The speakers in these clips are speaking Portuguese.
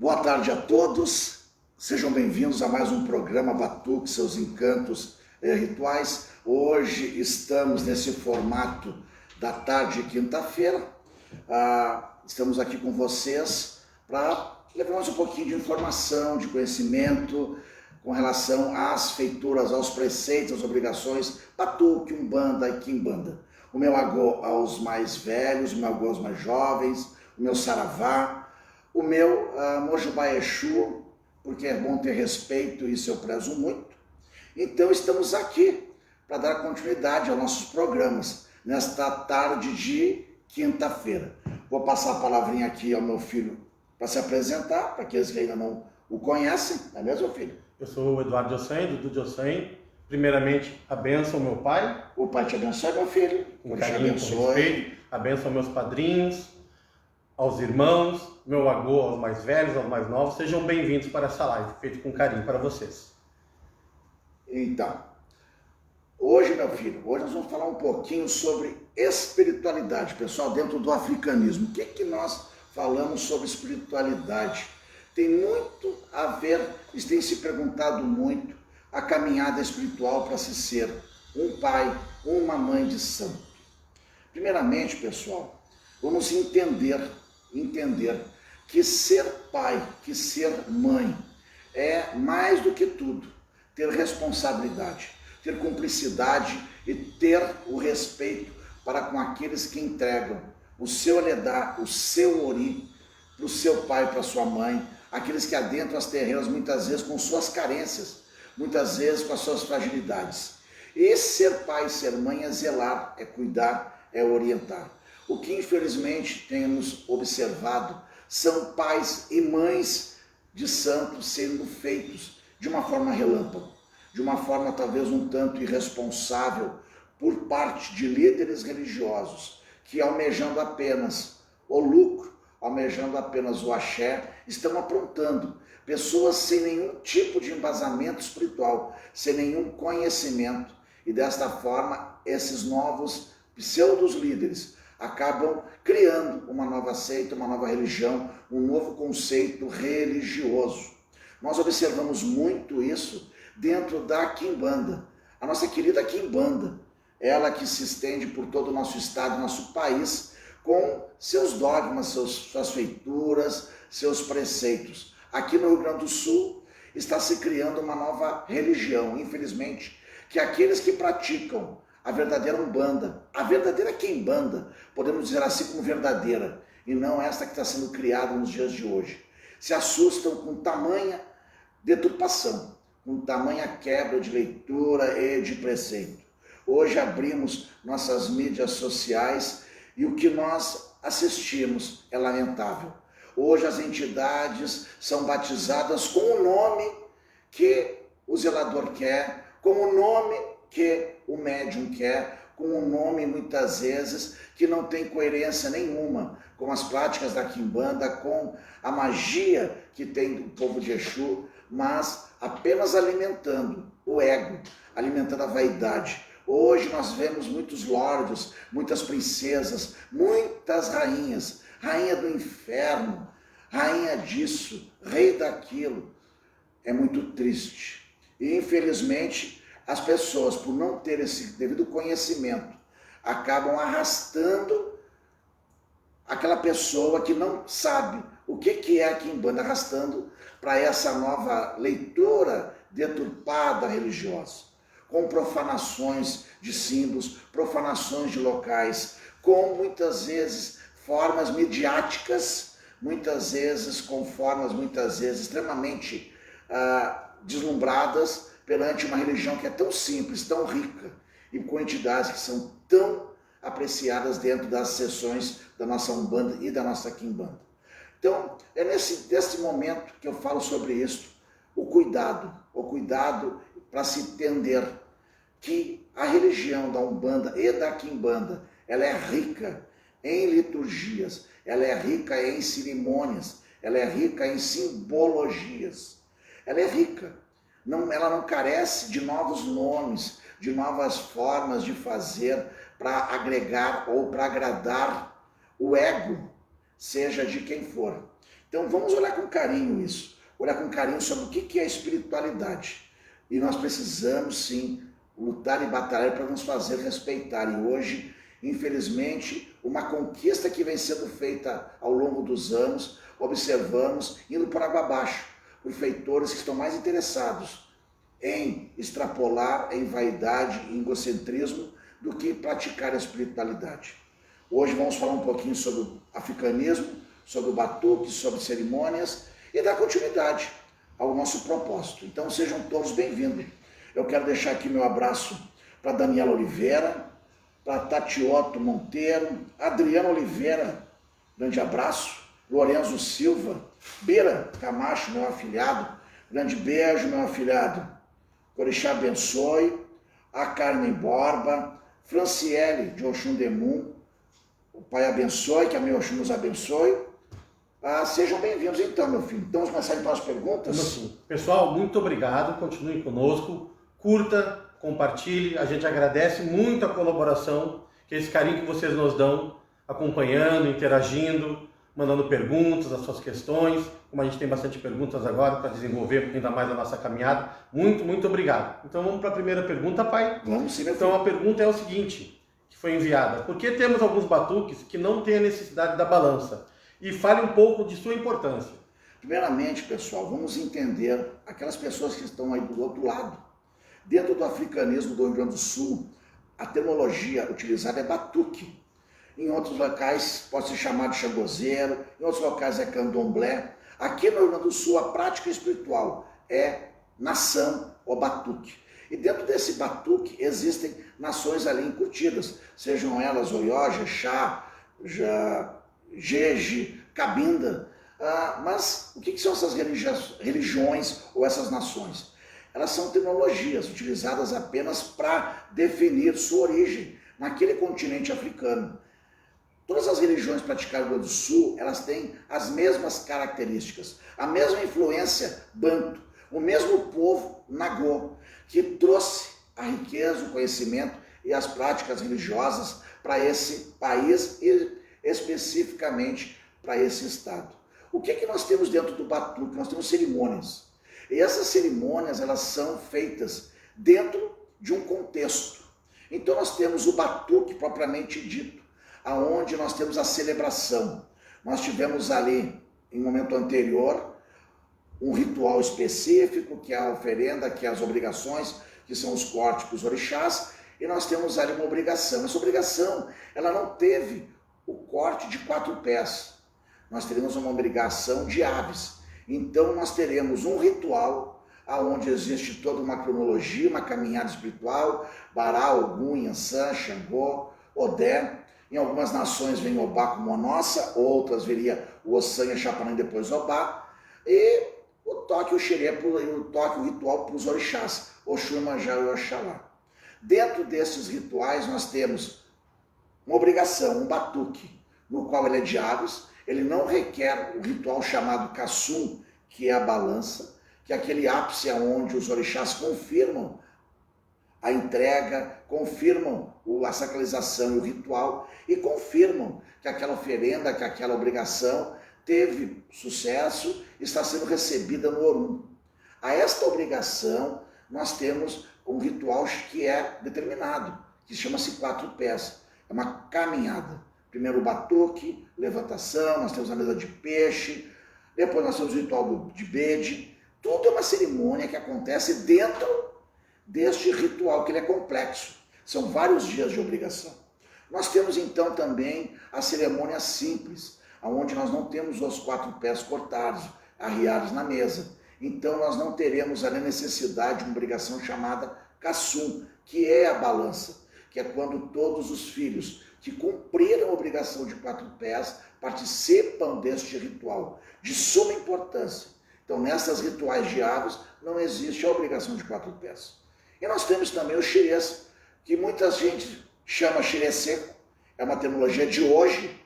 Boa tarde a todos, sejam bem-vindos a mais um programa Batuque, seus encantos e rituais. Hoje estamos nesse formato da tarde de quinta-feira, estamos aqui com vocês para levar mais um pouquinho de informação, de conhecimento com relação às feituras, aos preceitos, às obrigações, Batuque, Umbanda e Quimbanda. O meu agô aos mais velhos, o meu agô aos mais jovens, o meu saravá, o meu Mojubá Exu, porque é bom ter respeito, isso eu prezo muito. Então estamos aqui para dar continuidade aos nossos programas, nesta tarde de quinta-feira. Vou passar a palavrinha aqui ao meu filho para se apresentar, para aqueles que ainda não o conhecem, não é mesmo, filho? Eu sou o Eduardo Diossen, Dudu Diossen. Primeiramente, a bênção ao meu pai. O pai te abençoe, meu filho. Com carinho, com respeito. A bênção aos meus padrinhos, aos irmãos, meu agô, aos mais velhos, aos mais novos. Sejam bem-vindos para essa live, feita com carinho para vocês. Então, hoje, meu filho, hoje nós vamos falar um pouquinho sobre espiritualidade, pessoal, dentro do africanismo. O que nós falamos sobre espiritualidade? Tem muito a ver, eles têm se perguntado muito, a caminhada espiritual para se ser um pai, uma mãe de santo. Primeiramente, pessoal, vamos entender que ser pai, que ser mãe, é mais do que tudo ter responsabilidade, ter cumplicidade e ter o respeito para com aqueles que entregam o seu Oledá, o seu Ori, para o seu pai, para a sua mãe, aqueles que adentram as terrenas muitas vezes com suas carências, muitas vezes com as suas fragilidades. E ser pai, ser mãe é zelar, é cuidar, é orientar. O que infelizmente temos observado são pais e mães de santos sendo feitos de uma forma relâmpago, de uma forma talvez um tanto irresponsável por parte de líderes religiosos que, almejando apenas o lucro, almejando apenas o axé, estão aprontando pessoas sem nenhum tipo de embasamento espiritual, sem nenhum conhecimento, e desta forma esses novos pseudos líderes acabam criando uma nova seita, uma nova religião, um novo conceito religioso. Nós observamos muito isso dentro da Quimbanda, a nossa querida Quimbanda, ela que se estende por todo o nosso estado, nosso país, com seus dogmas, suas feituras, seus preceitos. Aqui no Rio Grande do Sul está se criando uma nova religião, infelizmente, que aqueles que praticam a verdadeira Umbanda, a verdadeira Quimbanda, podemos dizer assim como verdadeira, e não esta que está sendo criada nos dias de hoje, se assustam com tamanha deturpação, com tamanha quebra de leitura e de preceito. Hoje abrimos nossas mídias sociais e o que nós assistimos é lamentável. Hoje as entidades são batizadas com o nome que o zelador quer, com o nome que o médium quer, com um nome muitas vezes que não tem coerência nenhuma com as práticas da Quimbanda, com a magia que tem do povo de Exu, mas apenas alimentando o ego, alimentando a vaidade. Hoje nós vemos muitos lordes, muitas princesas, muitas rainhas, rainha do inferno, rainha disso, rei daquilo. É muito triste. E infelizmente as pessoas, por não ter esse devido conhecimento, acabam arrastando aquela pessoa que não sabe o que é a Quimbanda, arrastando para essa nova leitura deturpada religiosa, com profanações de símbolos, profanações de locais, com muitas vezes formas midiáticas, muitas vezes com formas extremamente deslumbradas perante uma religião que é tão simples, tão rica, e com entidades que são tão apreciadas dentro das sessões da nossa Umbanda e da nossa Quimbanda. Então, é nesse momento que eu falo sobre isso, o cuidado para se entender que a religião da Umbanda e da Quimbanda, ela é rica em liturgias, ela é rica em cerimônias, ela é rica em simbologias, ela é rica, ela não carece de novos nomes, de novas formas de fazer para agregar ou para agradar o ego, seja de quem for. Então vamos olhar com carinho isso, olhar com carinho sobre o que é espiritualidade. E nós precisamos sim lutar e batalhar para nos fazer respeitar. E hoje, infelizmente, uma conquista que vem sendo feita ao longo dos anos, observamos indo por água abaixo, por feitores que estão mais interessados em extrapolar, em vaidade, em egocentrismo, do que praticar a espiritualidade. Hoje vamos falar um pouquinho sobre o africanismo, sobre o batuque, sobre cerimônias e dar continuidade ao nosso propósito. Então sejam todos bem-vindos. Eu quero deixar aqui meu abraço para Daniela Oliveira, para Tatioto Monteiro, Adriana Oliveira, grande abraço, Lorenzo Silva, Beira Camacho, meu afilhado, grande beijo, meu afilhado. Orixá abençoe, a Carmen Borba, Franciele de Oxundemum, o Pai abençoe, que a meu Oxum nos abençoe. Sejam bem-vindos então, meu filho. Então, vamos começar então as perguntas. Assim, pessoal, muito obrigado, continuem conosco, curta, compartilhe, a gente agradece muito a colaboração, que é esse carinho que vocês nos dão, acompanhando, interagindo, mandando perguntas, as suas questões, como a gente tem bastante perguntas agora para desenvolver ainda mais a nossa caminhada. Muito obrigado. Então vamos para a primeira pergunta, pai? Vamos sim, meu filho. Então a pergunta é o seguinte, que foi enviada: por que temos alguns batuques que não têm a necessidade da balança? E fale um pouco de sua importância. Primeiramente, pessoal, vamos entender aquelas pessoas que estão aí do outro lado. Dentro do africanismo do Rio Grande do Sul, a terminologia utilizada é batuque. Em outros locais pode ser chamado de xangozeiro, em outros locais é candomblé. Aqui no Rio Grande do Sul, a prática espiritual é nação ou batuque. E dentro desse batuque existem nações ali incutidas, sejam elas Oió, Jexá, Jeje, Cabinda. Mas o que são essas religiões ou essas nações? Elas são terminologias utilizadas apenas para definir sua origem naquele continente africano. Todas as religiões praticadas no Rio Grande do Sul, elas têm as mesmas características, a mesma influência banto, o mesmo povo nagô, que trouxe a riqueza, o conhecimento e as práticas religiosas para esse país e especificamente para esse estado. O que nós temos dentro do batuque? Nós temos cerimônias. E essas cerimônias, elas são feitas dentro de um contexto. Então nós temos o batuque propriamente dito, aonde nós temos a celebração. Nós tivemos ali, em um momento anterior, um ritual específico, que é a oferenda, que é as obrigações, que são os cortes para os orixás, e nós temos ali uma obrigação. Essa obrigação, ela não teve o corte de 4 pés. Nós teremos uma obrigação de aves. Então nós teremos um ritual onde existe toda uma cronologia, uma caminhada espiritual, Bará, Ogum, Yansan, Xangô, Odé. Em algumas nações vem Obá como a nossa, outras viria o Ossan e a Chapanã e depois Obá. E o toque, o xerê, o toque, o ritual para os orixás, Oxum, Manjá e Oxalá. Dentro desses rituais nós temos uma obrigação, um batuque, no qual ele é de aves. Ele não requer o ritual chamado Kassum, que é a balança, que é aquele ápice onde os orixás confirmam a entrega, confirmam a sacralização e o ritual e confirmam que aquela oferenda, que aquela obrigação teve sucesso e está sendo recebida no Orum. A esta obrigação nós temos um ritual que é determinado, que chama-se 4 pés. É uma caminhada. Primeiro o batuque, levantação, nós temos a mesa de peixe, depois nós temos o ritual de bede. Tudo é uma cerimônia que acontece dentro deste ritual, que ele é complexo. São vários dias de obrigação. Nós temos então também a cerimônia simples, onde nós não temos os 4 pés cortados, arriados na mesa. Então nós não teremos a necessidade de uma obrigação chamada Kassum, que é a balança, que é quando todos os filhos que cumpriram a obrigação de 4 pés participam deste ritual, de suma importância. Então, nessas rituais de aves, não existe a obrigação de 4 pés. E nós temos também os xirês, que muita gente chama xirê seco, é uma terminologia de hoje,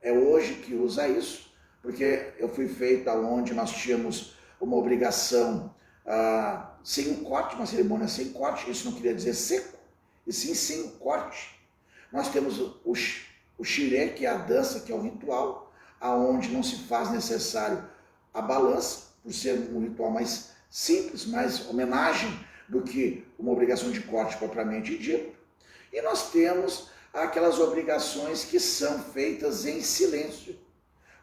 é hoje que usa isso, porque eu fui feito onde nós tínhamos uma obrigação sem um corte, uma cerimônia sem corte, isso não queria dizer seco, e sim sem um corte. Nós temos o xirê, que é a dança, que é o ritual, aonde não se faz necessário a balança, por ser um ritual mais simples, mais homenagem do que uma obrigação de corte propriamente dita. E nós temos aquelas obrigações que são feitas em silêncio,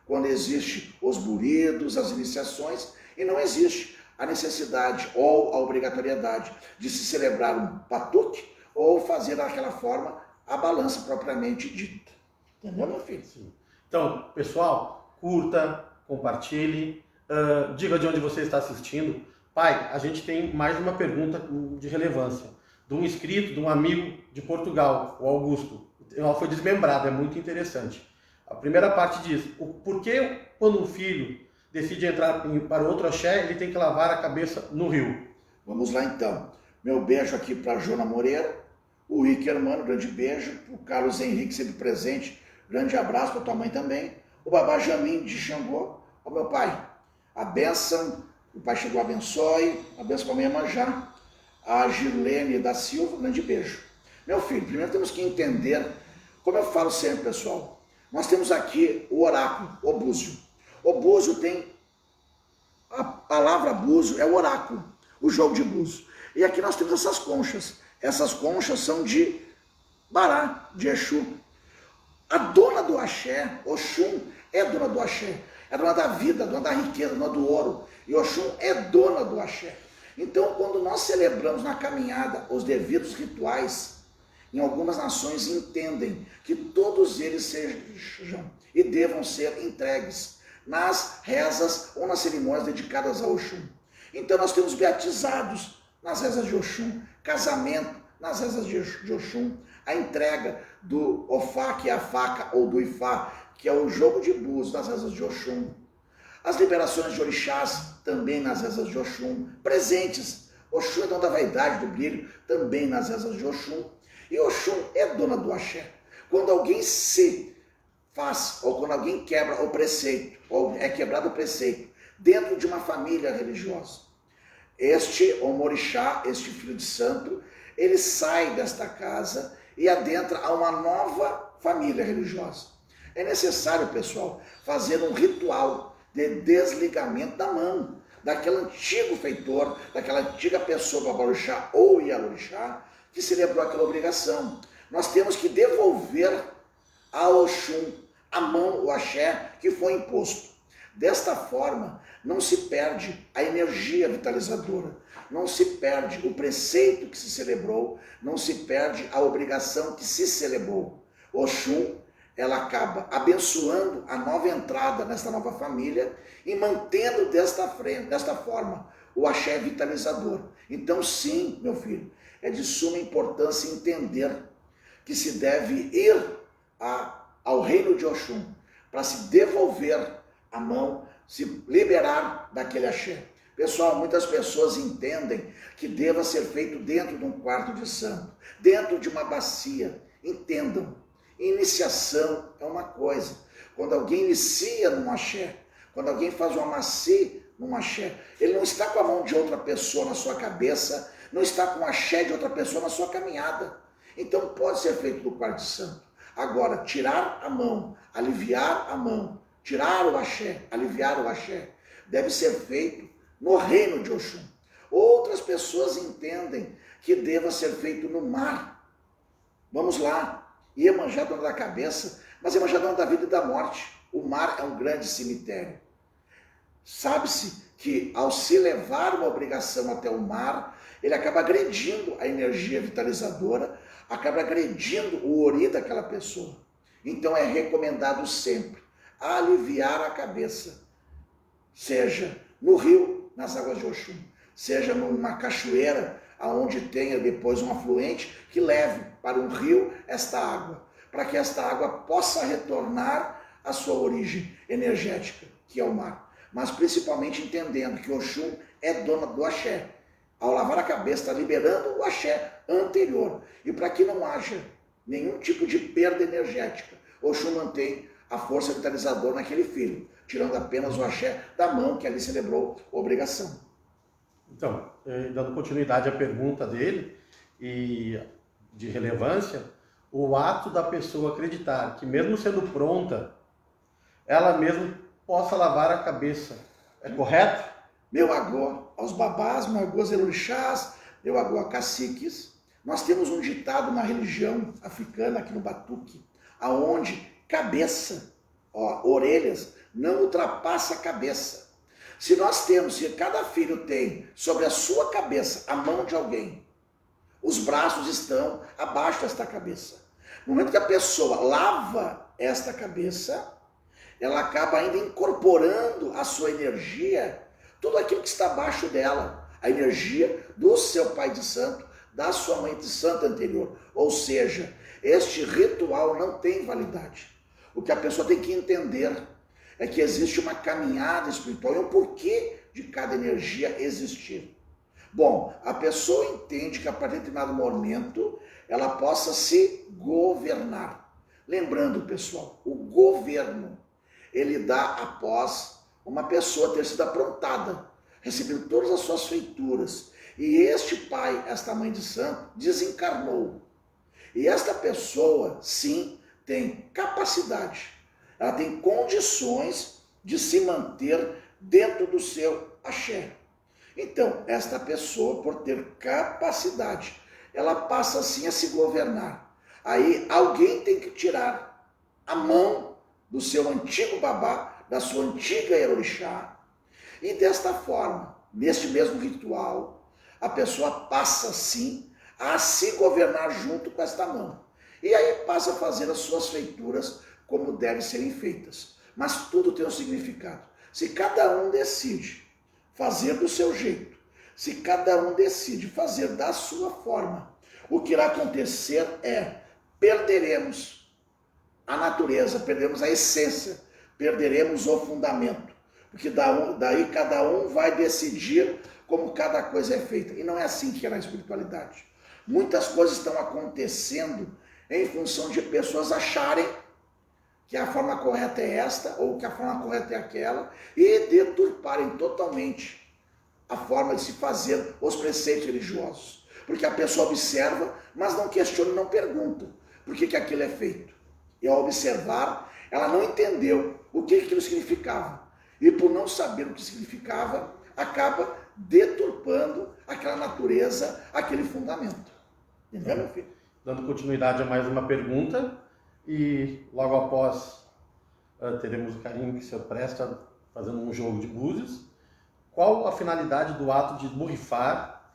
quando existe os buridos, as iniciações, e não existe a necessidade ou a obrigatoriedade de se celebrar um batuque ou fazer daquela forma a balança propriamente dita. Entendeu, meu filho? Sim. Então, pessoal, curta, compartilhe, diga de onde você está assistindo. Pai, a gente tem mais uma pergunta de relevância, de um inscrito, de um amigo de Portugal, o Augusto. Ela foi desmembrada, é muito interessante. A primeira parte diz, por que quando um filho decide entrar para outro axé, ele tem que lavar a cabeça no rio? Vamos lá então. Meu beijo aqui para a Jona Moreira, o Rick Hermano, grande beijo, o Carlos Henrique sempre presente, grande abraço para tua mãe também, o Babá Jamin de Xangô, o meu pai, a bênção, o Pai Chegou abençoe, a bênção para a minha Manjá, a Girlene da Silva, grande beijo. Meu filho, primeiro temos que entender, como eu falo sempre, pessoal, nós temos aqui o oráculo, o búzio. O búzio tem, a palavra búzio é o oráculo, o jogo de búzio. E aqui nós temos essas conchas. Essas conchas são de Bará, de Exu. A dona do axé, Oxum, é dona do axé. É dona da vida, dona da riqueza, dona do ouro. E Oxum é dona do axé. Então, quando nós celebramos na caminhada os devidos rituais, em algumas nações entendem que todos eles sejam e devam ser entregues nas rezas ou nas cerimônias dedicadas a Oxum. Então nós temos beatizados nas rezas de Oxum, casamento nas rezas de Oxum, a entrega do Ofá, que é a faca, ou do Ifá, que é o jogo de búzios, nas rezas de Oxum. As liberações de orixás, também nas rezas de Oxum. Presentes, Oxum é dona da vaidade, do brilho, também nas rezas de Oxum. E Oxum é dona do axé. Quando alguém se faz, ou quando alguém quebra o preceito, ou é quebrado o preceito, dentro de uma família religiosa, este Omorixá, este filho de santo, ele sai desta casa e adentra a uma nova família religiosa. É necessário, pessoal, fazer um ritual de desligamento da mão, daquele antigo feitor, daquela antiga pessoa, Babalorixá ou Ialorixá, que celebrou aquela obrigação. Nós temos que devolver a Oxum a mão, o axé, que foi imposto. Desta forma, não se perde a energia vitalizadora, não se perde o preceito que se celebrou, não se perde a obrigação que se celebrou. Oxum, ela acaba abençoando a nova entrada nesta nova família e mantendo desta forma o axé vitalizador. Então sim, meu filho, é de suma importância entender que se deve ir ao reino de Oxum para se devolver a mão, se liberar daquele axé. Pessoal, muitas pessoas entendem que deva ser feito dentro de um quarto de santo, dentro de uma bacia. Entendam, iniciação é uma coisa. Quando alguém inicia num axé, quando alguém faz uma maci num axé, ele não está com a mão de outra pessoa na sua cabeça, não está com o axé de outra pessoa na sua caminhada. Então pode ser feito no quarto de santo. Agora, tirar a mão, aliviar a mão, tirar o axé, aliviar o axé, deve ser feito no reino de Oxum. Outras pessoas entendem que deva ser feito no mar. Vamos lá, Iemanjá dona da cabeça, mas Iemanjá dona da vida e da morte. O mar é um grande cemitério. Sabe-se que ao se levar uma obrigação até o mar, ele acaba agredindo a energia vitalizadora, acaba agredindo o ori daquela pessoa. Então é recomendado sempre aliviar a cabeça, seja no rio, nas águas de Oxum, seja numa cachoeira, aonde tenha depois um afluente que leve para um rio esta água, para que esta água possa retornar à sua origem energética, que é o mar. Mas principalmente entendendo que Oxum é dona do axé. Ao lavar a cabeça, está liberando o axé anterior. E para que não haja nenhum tipo de perda energética, Oxum mantém a força vitalizadora naquele filho, tirando apenas o axé da mão que ali celebrou a obrigação. Então, dando continuidade à pergunta dele, e de relevância, o ato da pessoa acreditar que mesmo sendo pronta, ela mesmo possa lavar a cabeça. É correto? Meu agô aos babás, meu agô aos orixás, meu agô a caciques. Nós temos um ditado na religião africana, aqui no Batuque, aonde cabeça, orelhas, não ultrapassa a cabeça. Se nós temos, se cada filho tem sobre a sua cabeça a mão de alguém, os braços estão abaixo desta cabeça. No momento que a pessoa lava esta cabeça, ela acaba ainda incorporando a sua energia, tudo aquilo que está abaixo dela, a energia do seu pai de santo, da sua mãe de santo anterior. Ou seja, este ritual não tem validade. O que a pessoa tem que entender é que existe uma caminhada espiritual e um porquê de cada energia existir. Bom, a pessoa entende que a partir de determinado momento ela possa se governar. Lembrando, pessoal, o governo, ele dá após uma pessoa ter sido aprontada, recebendo todas as suas feituras. E este pai, esta mãe de santo, desencarnou. E esta pessoa, sim, tem capacidade, ela tem condições de se manter dentro do seu axé. Então, esta pessoa, por ter capacidade, ela passa assim a se governar. Aí alguém tem que tirar a mão do seu antigo babá, da sua antiga orixá. E desta forma, neste mesmo ritual, a pessoa passa assim a se governar junto com esta mão. E aí passa a fazer as suas feituras como devem serem feitas. Mas tudo tem um significado. Se cada um decide fazer do seu jeito, se cada um decide fazer da sua forma, o que irá acontecer é, perderemos a natureza, perderemos a essência, perderemos o fundamento, porque daí cada um vai decidir como cada coisa é feita, e não é assim que é na espiritualidade. Muitas coisas estão acontecendo em função de pessoas acharem que a forma correta é esta, ou que a forma correta é aquela, e deturparem totalmente a forma de se fazer os preceitos religiosos. Porque a pessoa observa, mas não questiona, não pergunta por que aquilo é feito. E ao observar, ela não entendeu o que aquilo significava. E por não saber o que significava, acaba deturpando aquela natureza, aquele fundamento. Entendeu, meu filho? Dando continuidade a mais uma pergunta, e logo após teremos o carinho que o senhor presta fazendo um jogo de búzios. Qual a finalidade do ato de borrifar,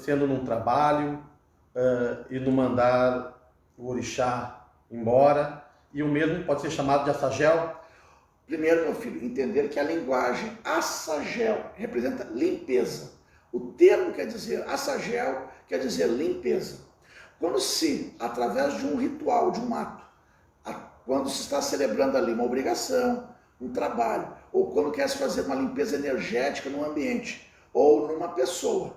sendo num trabalho, e no mandar o orixá embora, e o mesmo pode ser chamado de assagel? Primeiro, meu filho, entender que a linguagem assagel representa limpeza. O termo quer dizer assagel, quer dizer limpeza. Quando se, através de um ritual, de um ato, quando se está celebrando ali uma obrigação, um trabalho, ou quando quer se fazer uma limpeza energética no ambiente, ou numa pessoa,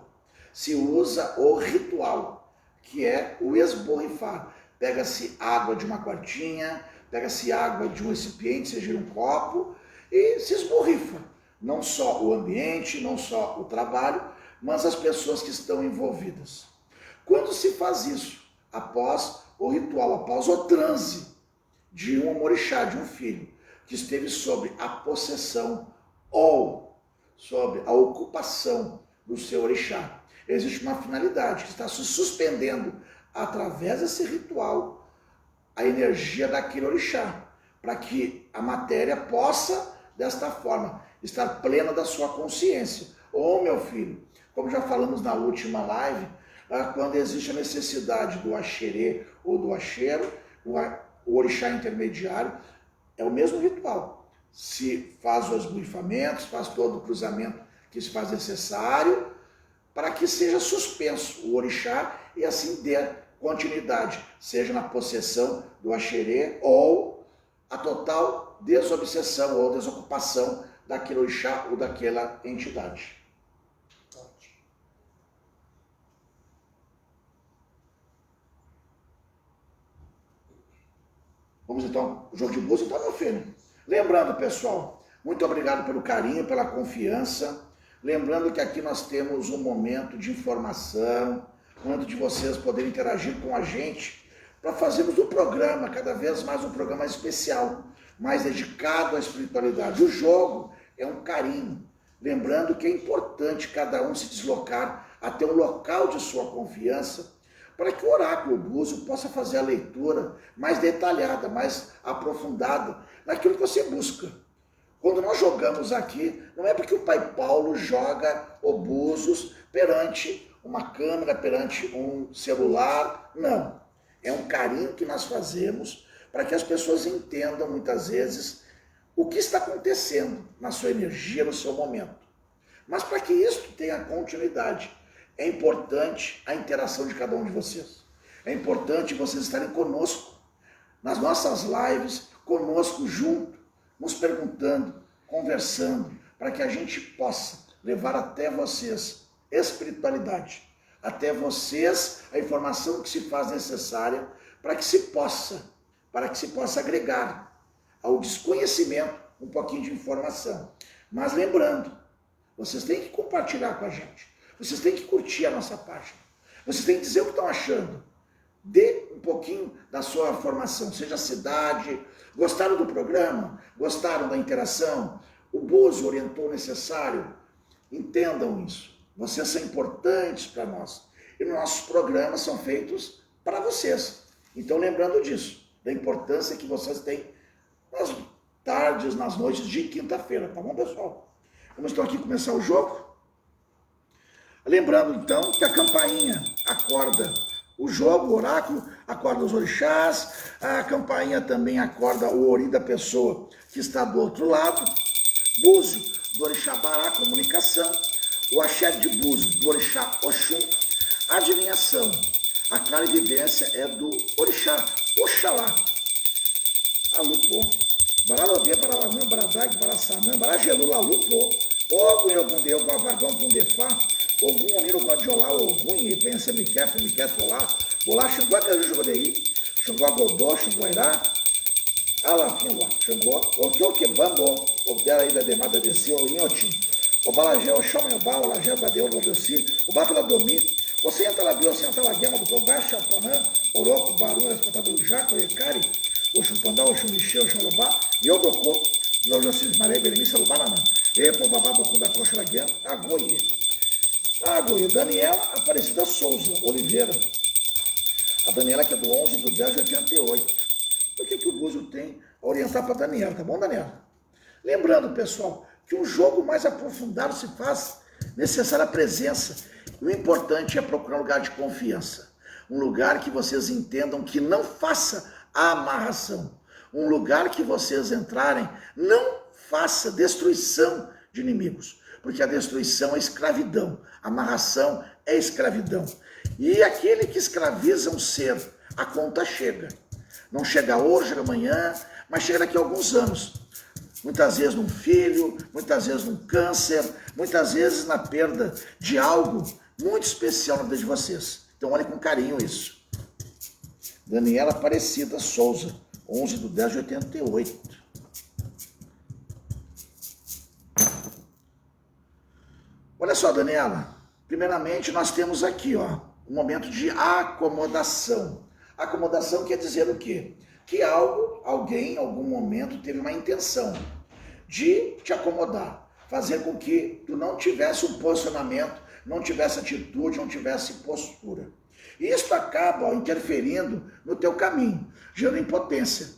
se usa o ritual, que é o esborrifar. Pega-se água de uma quartinha, pega-se água de um recipiente, seja um copo, e se esborrifa. Não só o ambiente, não só o trabalho, mas as pessoas que estão envolvidas. Quando se faz isso, após o ritual, após o transe de um orixá, de um filho, que esteve sob a possessão ou sobre a ocupação do seu orixá, existe uma finalidade que está se suspendendo através desse ritual a energia daquele orixá, para que a matéria possa, desta forma, estar plena da sua consciência. Ô, meu filho, como já falamos na última live, quando existe a necessidade do axerê ou do axero, o orixá intermediário, é o mesmo ritual. Se faz os borrifamentos, faz todo o cruzamento que se faz necessário, para que seja suspenso o orixá e assim dê continuidade, seja na possessão do axerê ou a total desobsessão ou desocupação daquele orixá ou daquela entidade. Vamos então, o jogo de búzios, então, meu filho. Lembrando, pessoal, muito obrigado pelo carinho, pela confiança. Lembrando que aqui nós temos um momento de informação, um momento de vocês poderem interagir com a gente, para fazermos do programa cada vez mais um programa especial, mais dedicado à espiritualidade. O jogo é um carinho, lembrando que é importante cada um se deslocar até um local de sua confiança, para que o oráculo búzio possa fazer a leitura mais detalhada, mais aprofundada, naquilo que você busca. Quando nós jogamos aqui, não é porque o Pai Paulo joga o búzios perante uma câmera, perante um celular, não. É um carinho que nós fazemos para que as pessoas entendam, muitas vezes, o que está acontecendo na sua energia, no seu momento. Mas para que isso tenha continuidade, é importante a interação de cada um de vocês. É importante vocês estarem conosco, nas nossas lives, conosco junto, nos perguntando, conversando, para que a gente possa levar até vocês espiritualidade, até vocês a informação que se faz necessária para que se possa agregar ao desconhecimento um pouquinho de informação. Mas lembrando, vocês têm que compartilhar com a gente, vocês têm que curtir a nossa página, vocês têm que dizer o que estão achando. Dê um pouquinho da sua formação, seja a cidade, gostaram do programa, gostaram da interação, o búzio orientou o necessário. Entendam isso, vocês são importantes para nós e nossos programas são feitos para vocês. Então lembrando disso, da importância que vocês têm nas tardes, nas noites de quinta-feira, tá bom, pessoal? Vamos então aqui começar o jogo. Lembrando então que a campainha acorda o jogo, o oráculo, acorda os orixás, a campainha também acorda o ori da pessoa que está do outro lado, búzio do orixá Bará, comunicação, o axé de búzio do orixá Oxum, a adivinhação, a clarividência é do orixá Oxalá, Alupô, Baralodê, Baralanã, Baradag, Baraçanã, Baragelu, Alupô, Ogum, Ogundê, Ogavagão, Gundefá, Ogum, Oniro, Guadiolá, Ogum, Ipense, Miqueto, Olá, Olá, Xangô, Caju, Xangô, Godô, Xangô-Irá, Alafim, Xangô, Oqueoquebambo, Obdela, Ida, Demada, Desceu, Inhotim, o Balagé, o Xomembá, o Lagé, o Badeu, o Badeuci, o Bátala Domi, o Senta-Labiu, o Senta-Laguema, o Baixa, Panã, Oroco, Barulho, Espantado do Jaco, o Ecari, o Chumpandá, o Xumixê, o Xolobá, Yodocô, o Lojocins Maré, Berenice, o Bananã, Epo, Babá, Bocum da Coxa, Laguema, Agoie. Agoie, Daniela Aparecida Souza, Oliveira. A Daniela que é do 11 do 10 de 88. O que o búzio tem a orientar para a Daniela, tá bom, Daniela? Lembrando, pessoal, que um jogo mais aprofundado se faz necessária a presença. E o importante é procurar um lugar de confiança. Um lugar que vocês entendam que não faça a amarração. Um lugar que vocês entrarem não faça destruição de inimigos. Porque a destruição é escravidão. A amarração é escravidão. E aquele que escraviza um ser, a conta chega. Não chega hoje, chega amanhã, mas chega daqui a alguns anos. Muitas vezes num filho, muitas vezes num câncer, muitas vezes na perda de algo muito especial na vida de vocês. Então olhem com carinho isso. Daniela Aparecida Souza, 11 de 10 de 88. Olha só, Daniela. Primeiramente, nós temos aqui, ó, um momento de acomodação. Acomodação quer dizer o quê? Que alguém, em algum momento, teve uma intenção de te acomodar, fazer com que tu não tivesse um posicionamento, não tivesse atitude, não tivesse postura. E isso acaba interferindo no teu caminho, gerando impotência.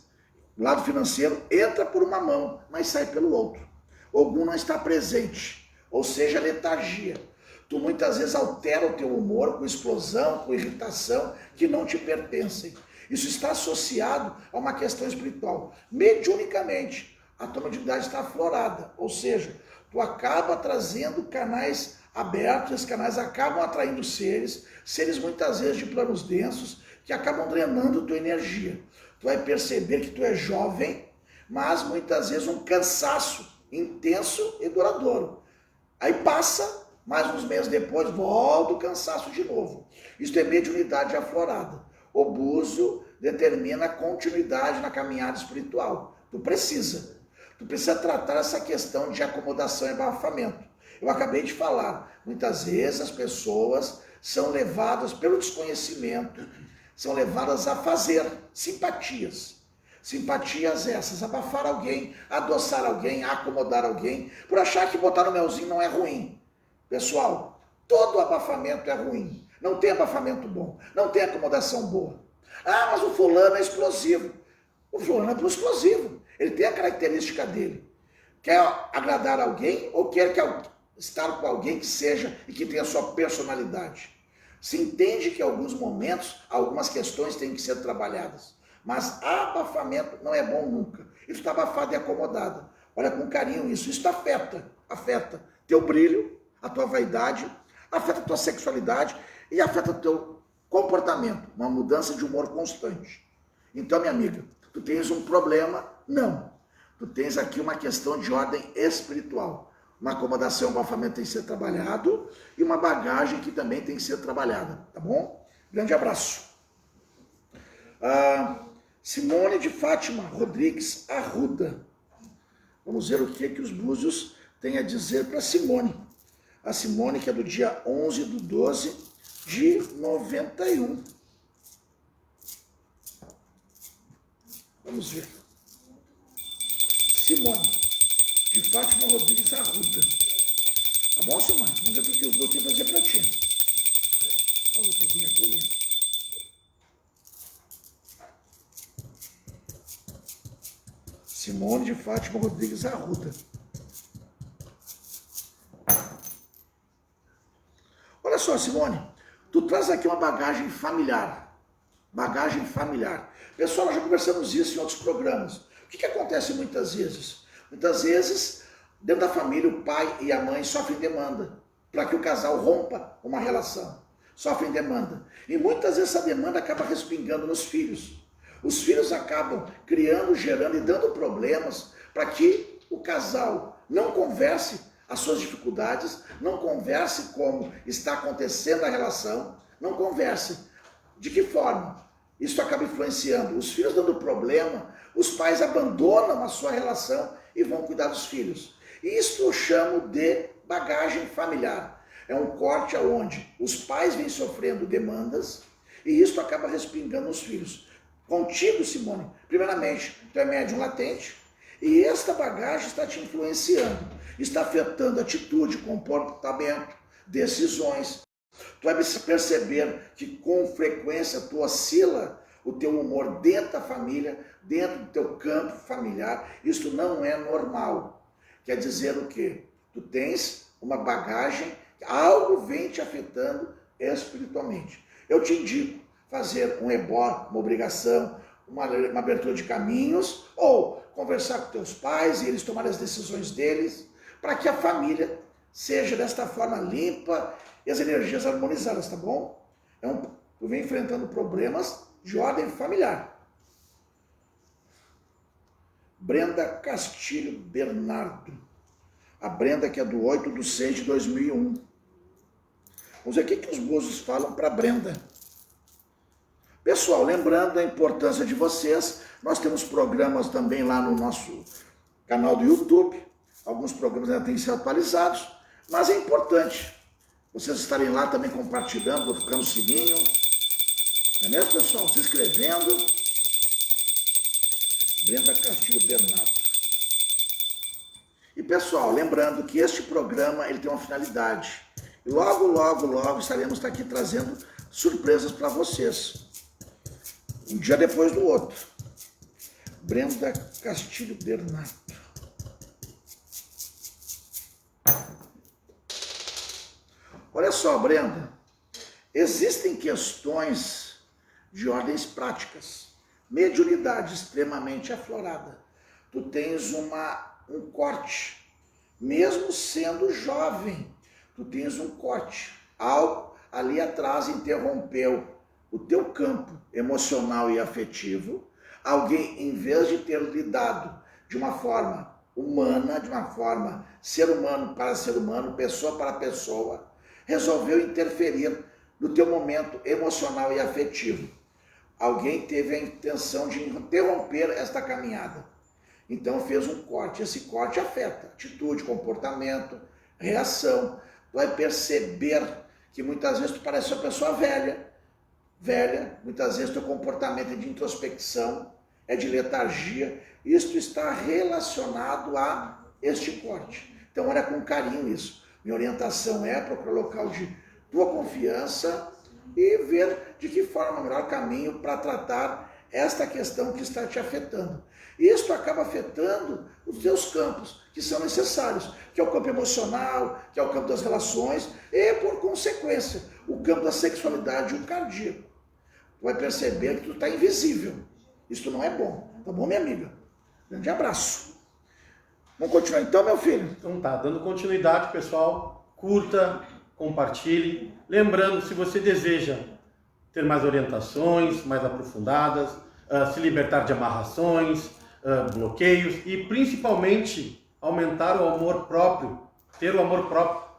O lado financeiro entra por uma mão, mas sai pelo outro. Ogum não está presente, ou seja, letargia. Tu muitas vezes altera o teu humor com explosão, com irritação que não te pertencem. Isso está associado a uma questão espiritual. Mediunicamente, a tua mediunidade está aflorada, ou seja, tu acaba trazendo canais abertos, esses canais acabam atraindo seres muitas vezes de planos densos, que acabam drenando tua energia. Tu vai perceber que tu é jovem, mas muitas vezes um cansaço intenso e duradouro. Aí passa, mais uns meses depois, volta o cansaço de novo. Isso é mediunidade aflorada. O búzio determina a continuidade na caminhada espiritual. Tu precisa tratar essa questão de acomodação e abafamento. Eu acabei de falar, muitas vezes as pessoas são levadas pelo desconhecimento, são levadas a fazer simpatias. Simpatias essas, abafar alguém, adoçar alguém, acomodar alguém, por achar que botar no melzinho não é ruim. Pessoal, todo abafamento é ruim. Não tem abafamento bom, não tem acomodação boa. Ah, mas o fulano é explosivo. O fulano é explosivo, ele tem a característica dele. Quer agradar alguém ou quer estar com alguém que seja e que tenha a sua personalidade? Se entende que em alguns momentos, algumas questões têm que ser trabalhadas. Mas abafamento não é bom nunca. Isso está abafado e acomodado. Olha com carinho isso. Isso afeta teu brilho, a tua vaidade, afeta a tua sexualidade e afeta o teu comportamento. Uma mudança de humor constante. Então, minha amiga, tu tens um problema? Não. Tu tens aqui uma questão de ordem espiritual. Uma acomodação, um abafamento tem que ser trabalhado e uma bagagem que também tem que ser trabalhada. Tá bom? Grande abraço. Simone de Fátima Rodrigues Arruda. Vamos ver o que os búzios têm a dizer para Simone. A Simone, que é do dia 11/12/91. Vamos ver. Simone de Fátima Rodrigues Arruda. Tá bom, Simone? Vamos ver o que os búzios vão fazer para ti. A luta aqui. Simone de Fátima Rodrigues Arruda. Olha só, Simone, tu traz aqui uma bagagem familiar. Bagagem familiar. Pessoal, nós já conversamos isso em outros programas. O que acontece muitas vezes? Muitas vezes, dentro da família, o pai e a mãe sofrem demanda para que o casal rompa uma relação. Sofrem demanda. E muitas vezes essa demanda acaba respingando nos filhos. Os filhos acabam criando, gerando e dando problemas para que o casal não converse as suas dificuldades, não converse como está acontecendo a relação, não converse. De que forma? Isso acaba influenciando os filhos, dando problema, os pais abandonam a sua relação e vão cuidar dos filhos. E isso eu chamo de bagagem familiar. É um corte onde os pais vêm sofrendo demandas e isso acaba respingando nos filhos. Contigo, Simone, primeiramente, tu é médium latente e esta bagagem está te influenciando, está afetando atitude, comportamento, decisões. Tu vai perceber que com frequência tu oscila o teu humor dentro da família, dentro do teu campo familiar. Isso não é normal. Quer dizer o quê? Tu tens uma bagagem, algo vem te afetando espiritualmente. Eu te indico fazer um ebó, uma obrigação, uma abertura de caminhos, ou conversar com teus pais e eles tomarem as decisões deles, para que a família seja desta forma limpa e as energias harmonizadas, tá bom? Tu vem enfrentando problemas de ordem familiar. Brenda Castilho Bernardo. A Brenda que é do 8/6/2001. Vamos ver o que os búzios falam para Brenda. Pessoal, lembrando a importância de vocês, nós temos programas também lá no nosso canal do YouTube. Alguns programas ainda têm que ser atualizados, mas é importante vocês estarem lá também compartilhando, tocando o sininho. Não é mesmo, pessoal? Se inscrevendo. Brenda Castilho Bernardo. E, pessoal, lembrando que este programa ele tem uma finalidade. E logo, logo, logo estaremos aqui trazendo surpresas para vocês. Um dia depois do outro. Brenda Castilho Bernardo. Olha só, Brenda. Existem questões de ordens práticas. Mediunidade extremamente aflorada. Tu tens um corte. Mesmo sendo jovem, tu tens um corte. Algo ali atrás interrompeu o teu campo emocional e afetivo. Alguém, em vez de ter lidado de uma forma humana, de uma forma ser humano para ser humano, pessoa para pessoa, resolveu interferir no teu momento emocional e afetivo. Alguém teve a intenção de interromper esta caminhada. Então fez um corte. Esse corte afeta atitude, comportamento, reação. Tu vai perceber que muitas vezes tu parece uma pessoa velha, muitas vezes teu comportamento é de introspecção, é de letargia, isto está relacionado a este corte. Então olha com carinho isso. Minha orientação é procurar local de tua confiança e ver de que forma é o melhor caminho para tratar esta questão que está te afetando. Isso acaba afetando os teus campos, que são necessários, que é o campo emocional, que é o campo das relações e, por consequência, o campo da sexualidade e o cardíaco. Tu vai perceber que tu está invisível. Isso não é bom. Tá bom, minha amiga? Grande abraço. Vamos continuar então, meu filho? Então tá, dando continuidade, pessoal, curta, compartilhe. Lembrando, se você deseja ter mais orientações, mais aprofundadas, se libertar de amarrações, bloqueios e principalmente aumentar o amor próprio, ter o amor próprio,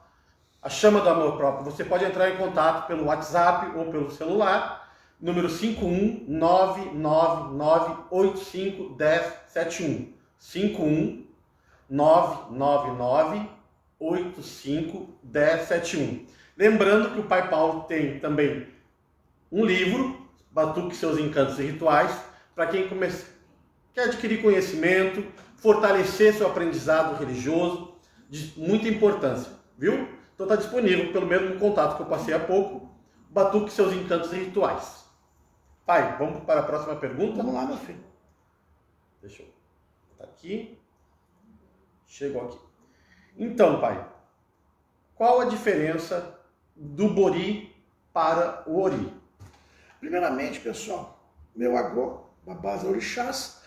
a chama do amor próprio, você pode entrar em contato pelo WhatsApp ou pelo celular, número 51999851071. 51999851071. Lembrando que o Pai Paulo tem também um livro, Batuque Seus Encantos e Rituais, para quem quer adquirir conhecimento, fortalecer seu aprendizado religioso, de muita importância, viu? Então está disponível pelo mesmo contato que eu passei há pouco, Batuque Seus Encantos e Rituais. Pai, vamos para a próxima pergunta? Vamos lá, meu filho. Deixa eu botar aqui. Chegou aqui. Então, pai, qual a diferença do Bori para o Ori? Primeiramente, pessoal, meu agô, babás orixás,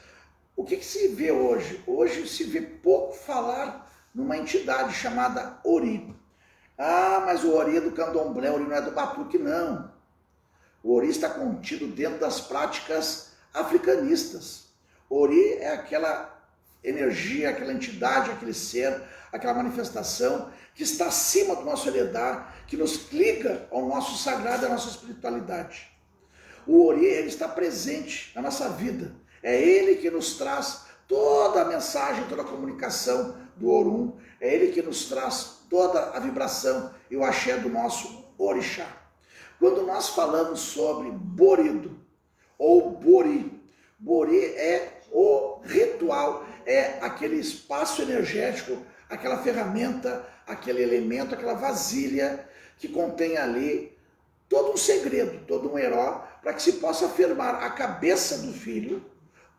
o que se vê hoje? Hoje se vê pouco falar numa entidade chamada Ori. Ah, mas o Ori é do candomblé, o Ori não é do batuque, não. O Ori está contido dentro das práticas africanistas. Ori é aquela energia, aquela entidade, aquele ser, aquela manifestação que está acima do nosso heredar, que nos liga ao nosso sagrado, à nossa espiritualidade. O Ori, ele está presente na nossa vida. É ele que nos traz toda a mensagem, toda a comunicação do Orum. É ele que nos traz toda a vibração e o axé do nosso orixá. Quando nós falamos sobre Borido ou Bori, Bori é o ritual, é aquele espaço energético, aquela ferramenta, aquele elemento, aquela vasilha que contém ali todo um segredo, todo um herói, para que se possa firmar a cabeça do filho,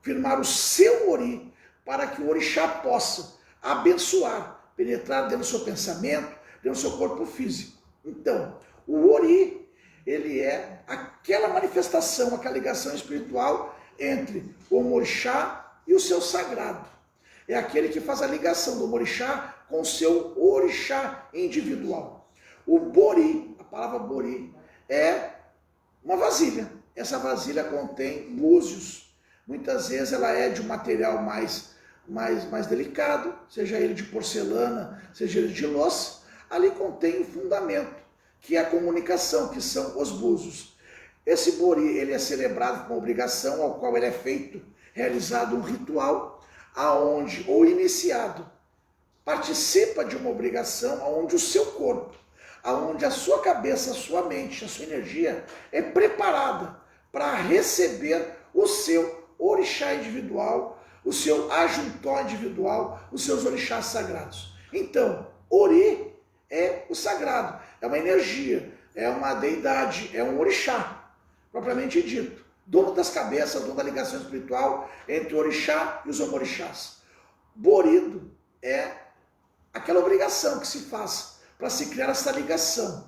firmar o seu Ori, para que o orixá possa abençoar, penetrar dentro do seu pensamento, dentro do seu corpo físico. Então, o Ori, ele é aquela manifestação, aquela ligação espiritual entre o orixá e o seu sagrado. É aquele que faz a ligação do orixá com o seu orixá individual. O Bori, a palavra Bori, é uma vasilha. Essa vasilha contém búzios. Muitas vezes ela é de um material mais delicado, seja ele de porcelana, seja ele de louça. Ali contém o fundamento, que é a comunicação, que são os búzios. Esse Bori, ele é celebrado com obrigação, ao qual ele é feito, realizado um ritual, aonde o iniciado participa de uma obrigação, aonde o seu corpo, aonde a sua cabeça, a sua mente, a sua energia é preparada para receber o seu orixá individual, o seu ajuntó individual, os seus orixás sagrados. Então, Ori é o sagrado, é uma energia, é uma deidade, é um orixá, propriamente dito. Dono das cabeças, dono da ligação espiritual entre o orixá e os omorixás. Borido é aquela obrigação que se faz para se criar essa ligação.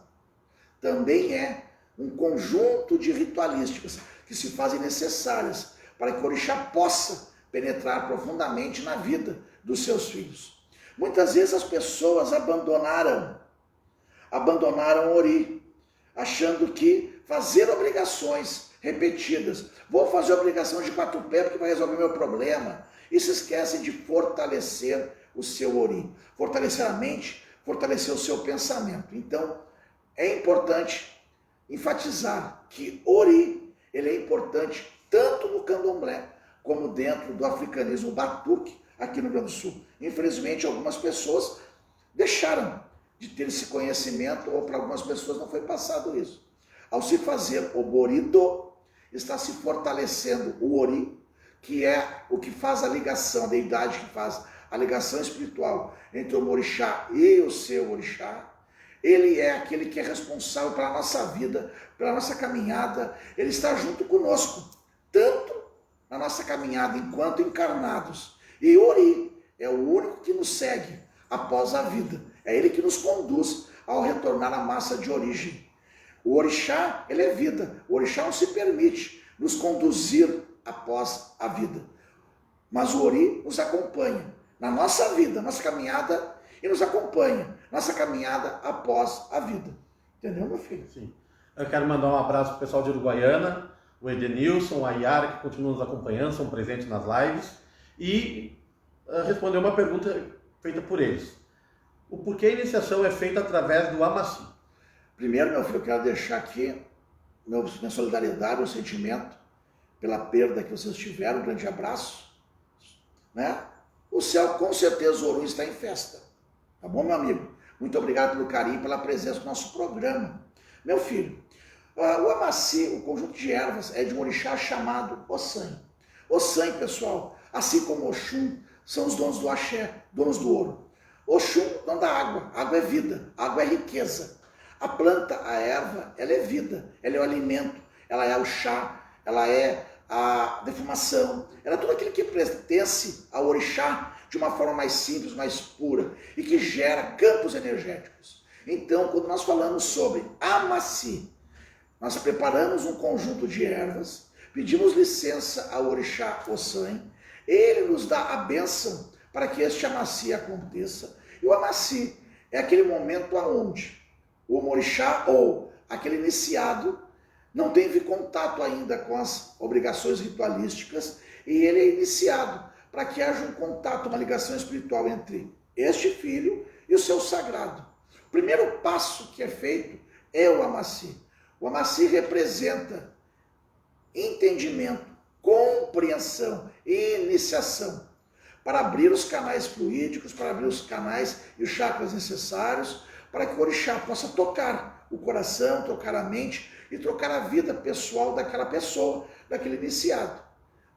Também é um conjunto de ritualísticas que se fazem necessárias para que o orixá possa penetrar profundamente na vida dos seus filhos. Muitas vezes as pessoas abandonaram Ori, achando que fazer obrigações repetidas, vou fazer obrigação de 4 pés porque vai resolver meu problema, e se esquecem de fortalecer o seu Ori, fortalecer a mente, fortalecer o seu pensamento. Então, é importante enfatizar que Ori, ele é importante tanto no candomblé, como dentro do africanismo batuque, aqui no Rio Grande do Sul. Infelizmente, algumas pessoas deixaram de ter esse conhecimento, ou para algumas pessoas não foi passado isso. Ao se fazer o Borido, está se fortalecendo o Ori, que é o que faz a ligação, a deidade que faz a ligação espiritual entre o orixá e o seu orixá. Ele é aquele que é responsável pela nossa vida, pela nossa caminhada. Ele está junto conosco, tanto na nossa caminhada enquanto encarnados. E Ori é o único que nos segue após a vida. É ele que nos conduz ao retornar à massa de origem. O orixá, ele é vida. O orixá não se permite nos conduzir após a vida. Mas o Ori nos acompanha na nossa vida, nossa caminhada, e nos acompanha nossa caminhada após a vida. Entendeu, meu filho? Sim. Eu quero mandar um abraço para o pessoal de Uruguaiana, o Edenilson, a Yara, que continuam nos acompanhando, são presentes nas lives, e responder uma pergunta feita por eles. O porquê a iniciação é feita através do Amaci? Primeiro, meu filho, eu quero deixar aqui minha solidariedade, meu sentimento pela perda que vocês tiveram, um grande abraço, né? O céu, com certeza, o Orum está em festa. Tá bom, meu amigo? Muito obrigado pelo carinho, pela presença no nosso programa. Meu filho, o Amaci, o conjunto de ervas, é de um orixá chamado Ossan. Ossan, pessoal, assim como Oxum, são os donos do axé, donos do ouro. Oxum, dono da água. Água é vida, água é riqueza. A planta, a erva, ela é vida, ela é o alimento, ela é o chá, ela é a defumação, ela é tudo aquilo que pertence ao orixá de uma forma mais simples, mais pura e que gera campos energéticos. Então, quando nós falamos sobre Amaci, nós preparamos um conjunto de ervas, pedimos licença ao orixá Ossan, ele nos dá a bênção para que este Amaci aconteça. E o Amaci é aquele momento onde o orixá ou aquele iniciado não teve contato ainda com as obrigações ritualísticas e ele é iniciado para que haja um contato, uma ligação espiritual entre este filho e o seu sagrado. O primeiro passo que é feito é o Amaci. O Amaci representa entendimento, compreensão e iniciação para abrir os canais fluídicos, para abrir os canais e os chakras necessários para que o orixá possa tocar o coração, tocar a mente e trocar a vida pessoal daquela pessoa, daquele iniciado.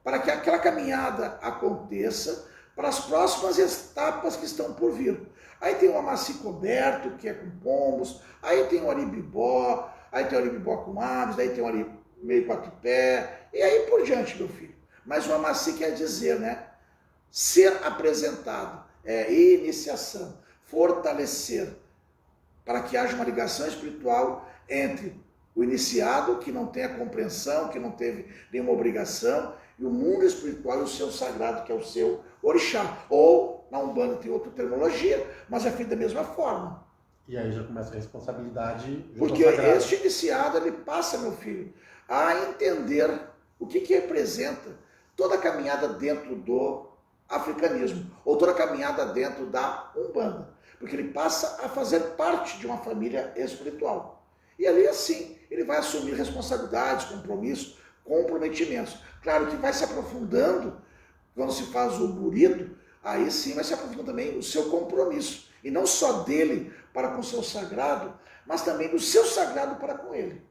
Para que aquela caminhada aconteça para as próximas etapas que estão por vir. Aí tem o Amaci coberto, que é com pombos, aí tem o Aribibó, aí tem o Aribibó com aves, aí tem o Ari meio quatro pé, e aí por diante, meu filho. Mas o Amaci quer dizer, né? Ser apresentado, iniciação, fortalecer, para que haja uma ligação espiritual entre o iniciado, que não tem a compreensão, que não teve nenhuma obrigação, e o mundo espiritual e o seu sagrado, que é o seu orixá. Ou, na Umbanda tem outra terminologia, mas é feito da mesma forma. E aí já começa a responsabilidade. Porque este iniciado, ele passa, meu filho, a entender o que representa toda a caminhada dentro do africanismo, ou toda a caminhada dentro da Umbanda. Porque ele passa a fazer parte de uma família espiritual. E ali, assim, ele vai assumir responsabilidades, compromissos, comprometimentos. Claro que vai se aprofundando, quando se faz o burido, aí sim vai se aprofundando também o seu compromisso. E não só dele para com o seu sagrado, mas também do seu sagrado para com ele.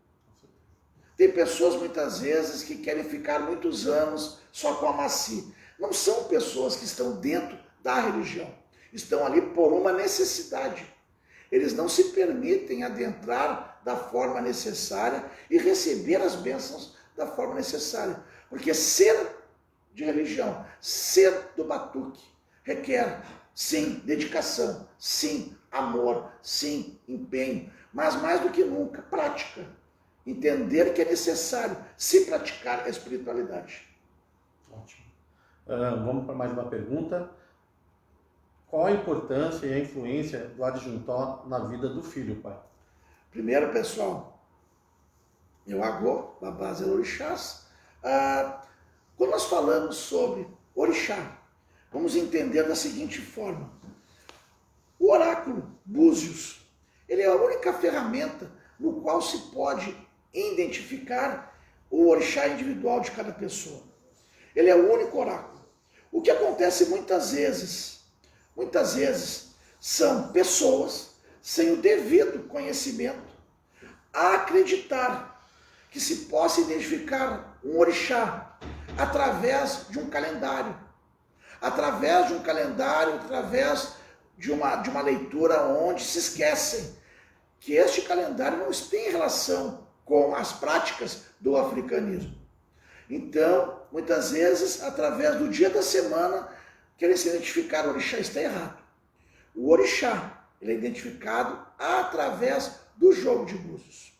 Tem pessoas, muitas vezes, que querem ficar muitos anos só com a Amaci. Não são pessoas que estão dentro da religião. Estão ali por uma necessidade. Eles não se permitem adentrar da forma necessária e receber as bênçãos da forma necessária. Porque ser de religião, ser do batuque, requer, sim, dedicação, sim, amor, sim, empenho, mas mais do que nunca, prática. Entender que é necessário se praticar a espiritualidade. Ótimo. Vamos para mais uma pergunta. Qual a importância e a influência do adjuntó na vida do filho, pai? Primeiro, pessoal, eu agô, babás e orixás. Quando nós falamos sobre orixá, vamos entender da seguinte forma. O oráculo Búzios, ele é a única ferramenta no qual se pode identificar o orixá individual de cada pessoa. Ele é o único oráculo. O que acontece muitas vezes são pessoas sem o devido conhecimento a acreditar que se possa identificar um orixá através de um calendário. Através de um calendário, através de uma leitura onde se esquecem que este calendário não tem relação com as práticas do africanismo. Então, muitas vezes, através do dia da semana, querem se identificar o orixá, está errado. O orixá, ele é identificado através do jogo de búzios.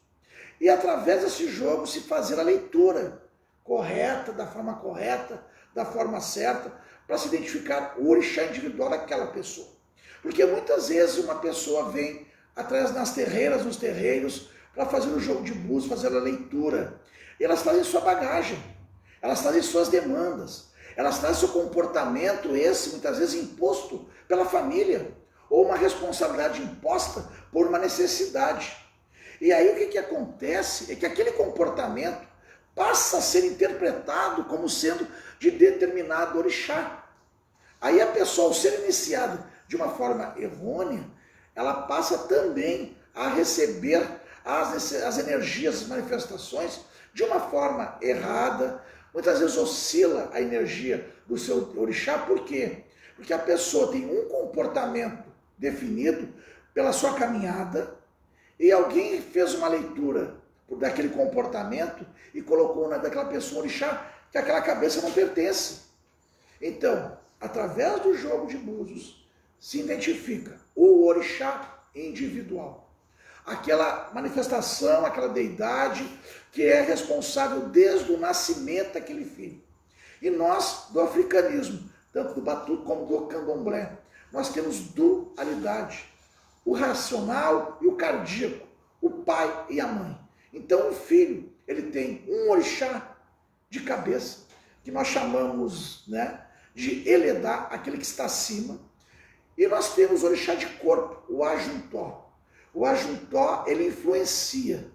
E através desse jogo se fazer a leitura correta, da forma certa, para se identificar o orixá individual daquela pessoa. Porque muitas vezes uma pessoa vem atrás nas terreiras, nos terreiros, para fazer o jogo de búzios, fazer a leitura. E elas trazem sua bagagem, elas trazem suas demandas, elas trazem seu comportamento, esse muitas vezes imposto pela família, ou uma responsabilidade imposta por uma necessidade. E aí o que acontece é que aquele comportamento passa a ser interpretado como sendo de determinado orixá. Aí a pessoa, ao ser iniciada de uma forma errônea, ela passa também a receber as energias, as manifestações de uma forma errada. Muitas vezes oscila a energia do seu orixá. Por quê? Porque a pessoa tem um comportamento definido pela sua caminhada e alguém fez uma leitura daquele comportamento e colocou daquela pessoa um orixá que aquela cabeça não pertence. Então, através do jogo de búzios, se identifica o orixá individual. Aquela manifestação, aquela deidade que é responsável desde o nascimento daquele filho. E nós, do africanismo, tanto do batuque como do candomblé, nós temos dualidade. O racional e o cardíaco, o pai e a mãe. Então o filho, ele tem um orixá de cabeça, que nós chamamos, de Eledá, aquele que está acima. E nós temos o orixá de corpo, o ajuntó. O ajuntó, ele influencia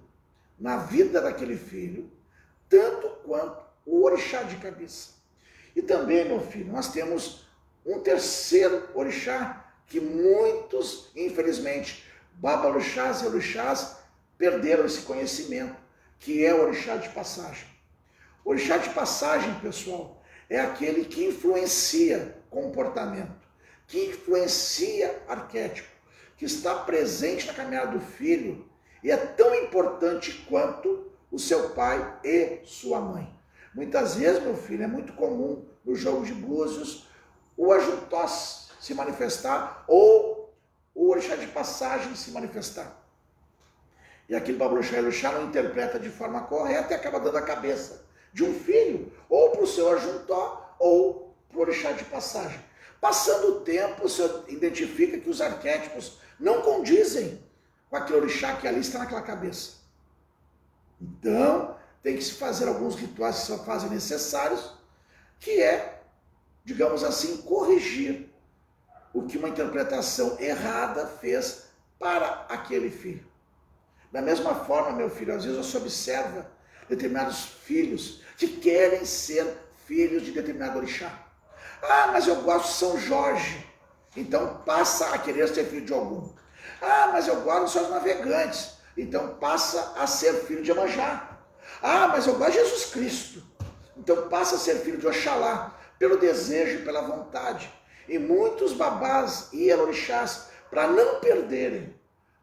na vida daquele filho, tanto quanto o orixá de cabeça. E também, meu filho, nós temos um terceiro orixá, que muitos, infelizmente, babalorixás e orixás perderam esse conhecimento, que é o orixá de passagem. O orixá de passagem, pessoal, é aquele que influencia comportamento, que influencia arquétipo, que está presente na caminhada do filho e é tão importante quanto o seu pai e sua mãe. Muitas vezes, meu filho, é muito comum no jogo de búzios o ajuntó se manifestar ou o orixá de passagem se manifestar. E aquele babalorixá e orixá não interpreta de forma correta e acaba dando a cabeça de um filho ou para o seu ajuntó ou para o orixá de passagem. Passando o tempo, você identifica que os arquétipos não condizem com aquele orixá que ali está naquela cabeça. Então, tem que se fazer alguns rituais que se fazem necessários, que é, digamos assim, corrigir o que uma interpretação errada fez para aquele filho. Da mesma forma, meu filho, às vezes você observa determinados filhos que querem ser filhos de determinado orixá. Ah, mas eu gosto de São Jorge, então passa a querer ser filho de algum. Ah, mas eu gosto dos seus navegantes, então passa a ser filho de Iemanjá. Ah, mas eu gosto de Jesus Cristo, então passa a ser filho de Oxalá, pelo desejo e pela vontade. E muitos babás e orixás, para não perderem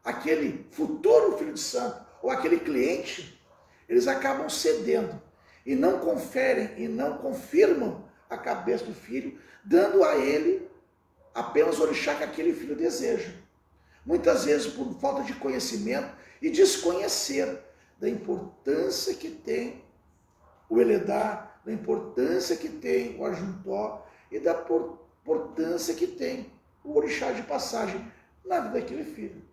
aquele futuro filho de santo, ou aquele cliente, eles acabam cedendo, e não conferem, e não confirmam a cabeça do filho, dando a ele apenas o orixá que aquele filho deseja. Muitas vezes por falta de conhecimento e desconhecer da importância que tem o Eledá, da importância que tem o ajuntó e da importância que tem o orixá de passagem na vida daquele filho.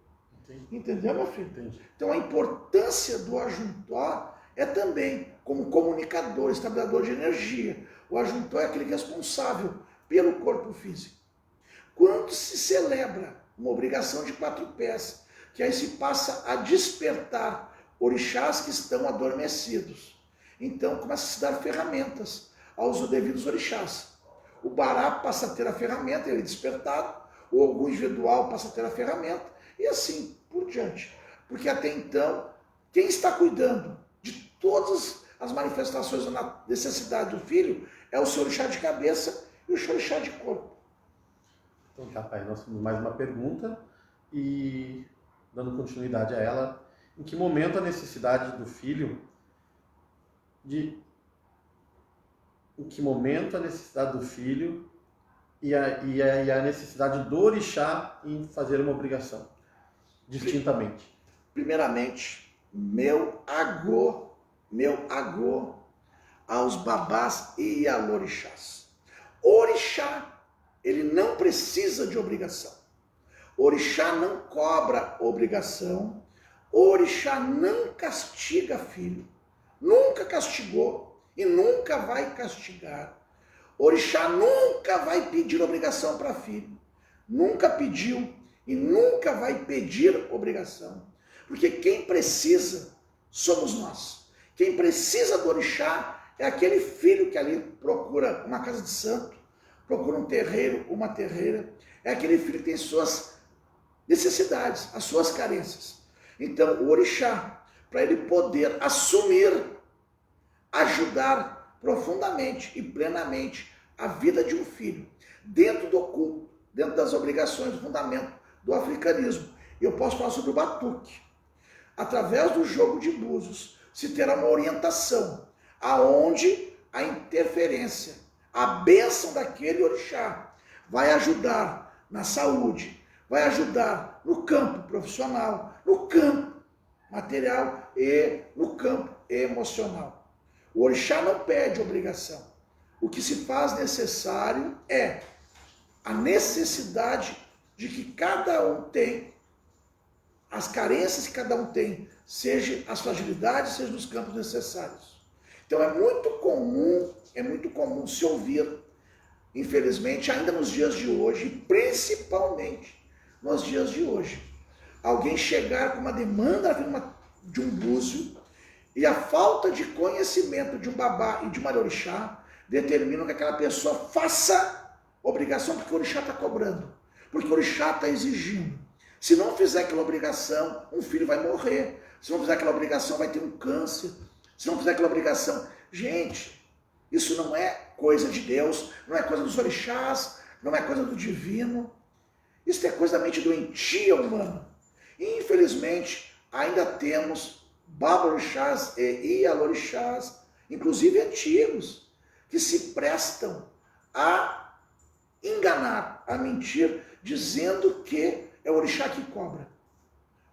Entendi. Entendeu, meu filho? Entendi. Então a importância do ajuntó é também como comunicador, estabilizador de energia. O ajuntó é aquele responsável pelo corpo físico. Quando se celebra uma obrigação de 4 pés, que aí se passa a despertar orixás que estão adormecidos. Então começa a se dar ferramentas aos devidos orixás. O bará passa a ter a ferramenta, ele é despertado, o ogum individual passa a ter a ferramenta, e assim por diante. Porque até então, quem está cuidando de todas as manifestações da necessidade do filho é o seu orixá de cabeça e o seu orixá de corpo. Então tá, pai, nós temos mais uma pergunta e dando continuidade a ela, em que momento a necessidade do filho e a necessidade do orixá em fazer uma obrigação, distintamente? Primeiramente, meu agô aos babás e alorixás. Orixá, ele não precisa de obrigação. Orixá não cobra obrigação. Orixá não castiga filho. Nunca castigou e nunca vai castigar. Orixá nunca vai pedir obrigação para filho. Nunca pediu e nunca vai pedir obrigação. Porque quem precisa somos nós. Quem precisa do orixá é aquele filho que ali procura uma casa de santo, procura um terreiro, uma terreira. É aquele filho que tem suas necessidades, as suas carências. Então, o orixá, para ele poder assumir, ajudar profundamente e plenamente a vida de um filho, dentro do culto, dentro das obrigações, do fundamento do africanismo. Eu posso falar sobre o batuque. Através do jogo de búzios, se terá uma orientação, aonde a interferência, a bênção daquele orixá vai ajudar na saúde, vai ajudar no campo profissional, no campo material e no campo emocional. O orixá não pede obrigação. O que se faz necessário é a necessidade de que cada um tem, as carências que cada um tem, seja as fragilidades, seja nos campos necessários. Então é muito comum se ouvir, infelizmente, ainda nos dias de hoje, principalmente nos dias de hoje, alguém chegar com uma demanda de um búzio e a falta de conhecimento de um babá e de uma orixá determinam que aquela pessoa faça obrigação porque o orixá está cobrando, porque o orixá está exigindo. Se não fizer aquela obrigação, um filho vai morrer. Se não fizer aquela obrigação, vai ter um câncer. Se não fizer aquela obrigação... Gente, isso não é coisa de Deus, não é coisa dos orixás, não é coisa do divino. Isso é coisa da mente doentia humana. E, infelizmente, ainda temos babalorixás e ialorixás, inclusive antigos, que se prestam a enganar, a mentir, dizendo que é o orixá que cobra.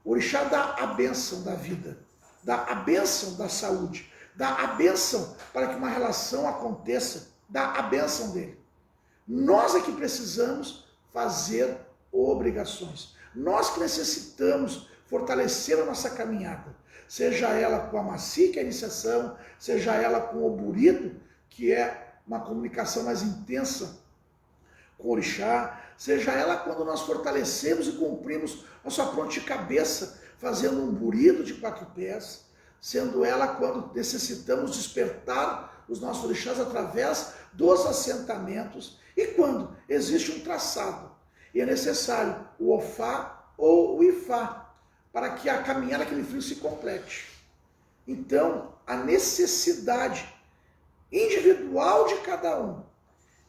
O orixá dá a bênção da vida, dá a bênção da saúde, dá a bênção para que uma relação aconteça, dá a bênção dele. Nós é que precisamos fazer obrigações. Nós que necessitamos fortalecer a nossa caminhada, seja ela com a maci, que é a iniciação, seja ela com o burito, que é uma comunicação mais intensa com o orixá, seja ela quando nós fortalecemos e cumprimos nosso apronte de cabeça, fazendo um burido de 4 pés, sendo ela quando necessitamos despertar os nossos orixás através dos assentamentos, e quando existe um traçado, e é necessário o ofá ou o ifá, para que a caminhada daquele filho se complete. Então, a necessidade individual de cada um,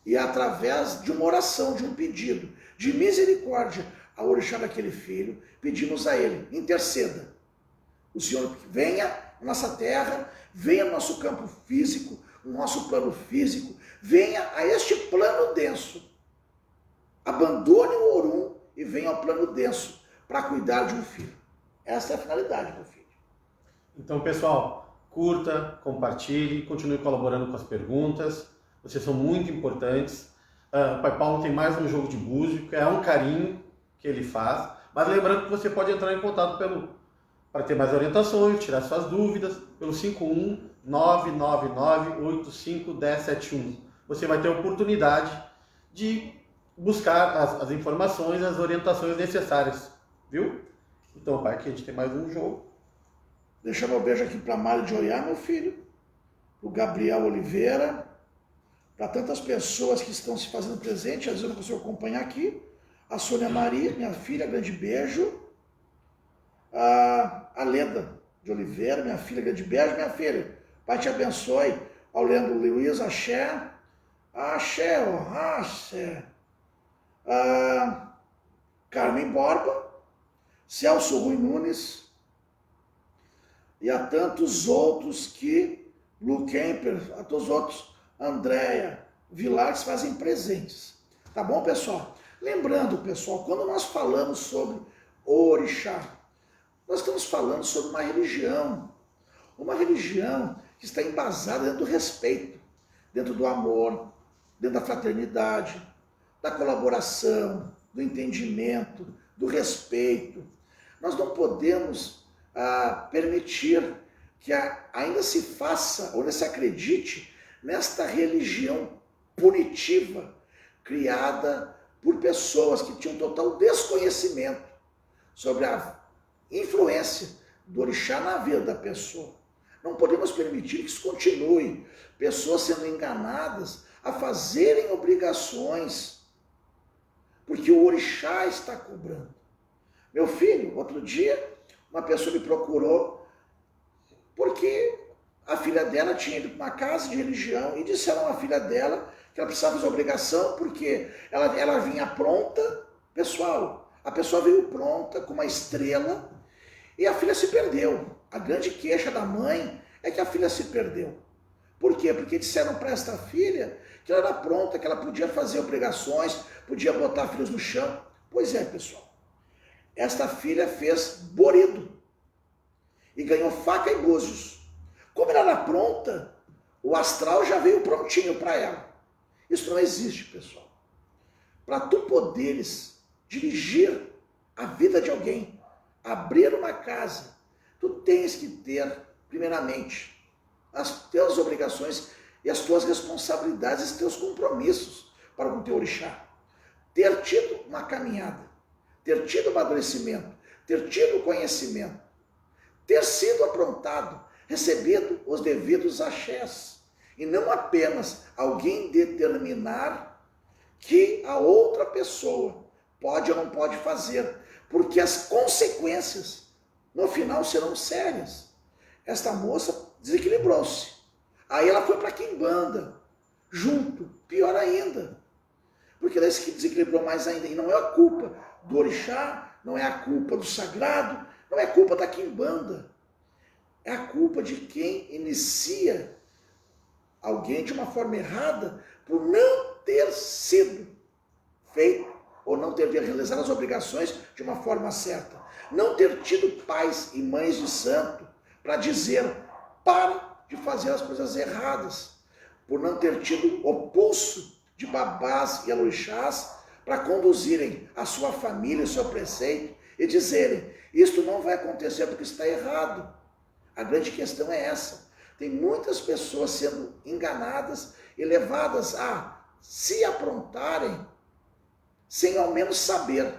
e através de uma oração, de um pedido de misericórdia ao orixá daquele filho, pedimos a ele, interceda. O Senhor venha na nossa terra, venha no nosso campo físico, no nosso plano físico, venha a este plano denso. Abandone o Orum e venha ao plano denso para cuidar de um filho. Essa é a finalidade do filho. Então, pessoal, curta, compartilhe, continue colaborando com as perguntas. Vocês são muito importantes. O Pai Paulo tem mais um jogo de búzio, que é um carinho que ele faz. Mas lembrando que você pode entrar em contato para ter mais orientações, tirar suas dúvidas, pelo 51999851071. Você vai ter a oportunidade de buscar as informações, as orientações necessárias. Viu? Então, pai, aqui a gente tem mais um jogo. Deixa meu beijo aqui para Mário de Oiá, meu filho, para o Gabriel Oliveira, para tantas pessoas que estão se fazendo presente, às vezes eu não consigo acompanhar aqui, a Sônia Maria, minha filha, grande beijo, a Leda de Oliveira, minha filha, grande beijo, minha filha, Pai te abençoe. Ao Leandro Luiz, axé. Axé, ó, axé. Carmen Borba, Celso Rui Nunes, e a tantos outros que, Lu Kemper, a todos os outros, Andréia, Vilar, que se fazem presentes. Tá bom, pessoal? Lembrando, pessoal, quando nós falamos sobre o orixá, nós estamos falando sobre uma religião que está embasada dentro do respeito, dentro do amor, dentro da fraternidade, da colaboração, do entendimento, do respeito. Nós não podemos permitir que ainda se faça ou se acredite nesta religião punitiva criada por pessoas que tinham total desconhecimento sobre a influência do orixá na vida da pessoa. Não podemos permitir que isso continue. Pessoas sendo enganadas a fazerem obrigações, porque o orixá está cobrando. Meu filho, outro dia, uma pessoa me procurou porque a filha dela tinha ido para uma casa de religião e disseram à filha dela que ela precisava fazer obrigação porque ela vinha pronta. Pessoal, a pessoa veio pronta com uma estrela e a filha se perdeu. A grande queixa da mãe é que a filha se perdeu. Por quê? Porque disseram para esta filha que ela era pronta, que ela podia fazer obrigações, podia botar filhos no chão. Pois é, pessoal. Esta filha fez borido e ganhou faca e búzios. Como ela era pronta, o astral já veio prontinho para ela. Isso não existe, pessoal. Para tu poderes dirigir a vida de alguém, abrir uma casa, tu tens que ter, primeiramente, as tuas obrigações e as tuas responsabilidades, os teus compromissos para com o teu orixá. Ter tido uma caminhada, ter tido amadurecimento, ter tido conhecimento, ter sido aprontado, recebido os devidos axés, e não apenas alguém determinar que a outra pessoa pode ou não pode fazer, porque as consequências no final serão sérias. Esta moça desequilibrou-se, aí ela foi para Quimbanda, junto, pior ainda, porque daí se desequilibrou mais ainda, e não é a culpa do orixá, não é a culpa do sagrado, não é a culpa da Quimbanda, é a culpa de quem inicia alguém de uma forma errada por não ter sido feito ou não ter realizado as obrigações de uma forma certa. Não ter tido pais e mães de santo para dizer, para de fazer as coisas erradas. Por não ter tido o pulso de babás e orixás para conduzirem a sua família, o seu preceito e dizerem, isto não vai acontecer porque está errado. A grande questão é essa. Tem muitas pessoas sendo enganadas e levadas a se aprontarem sem ao menos saber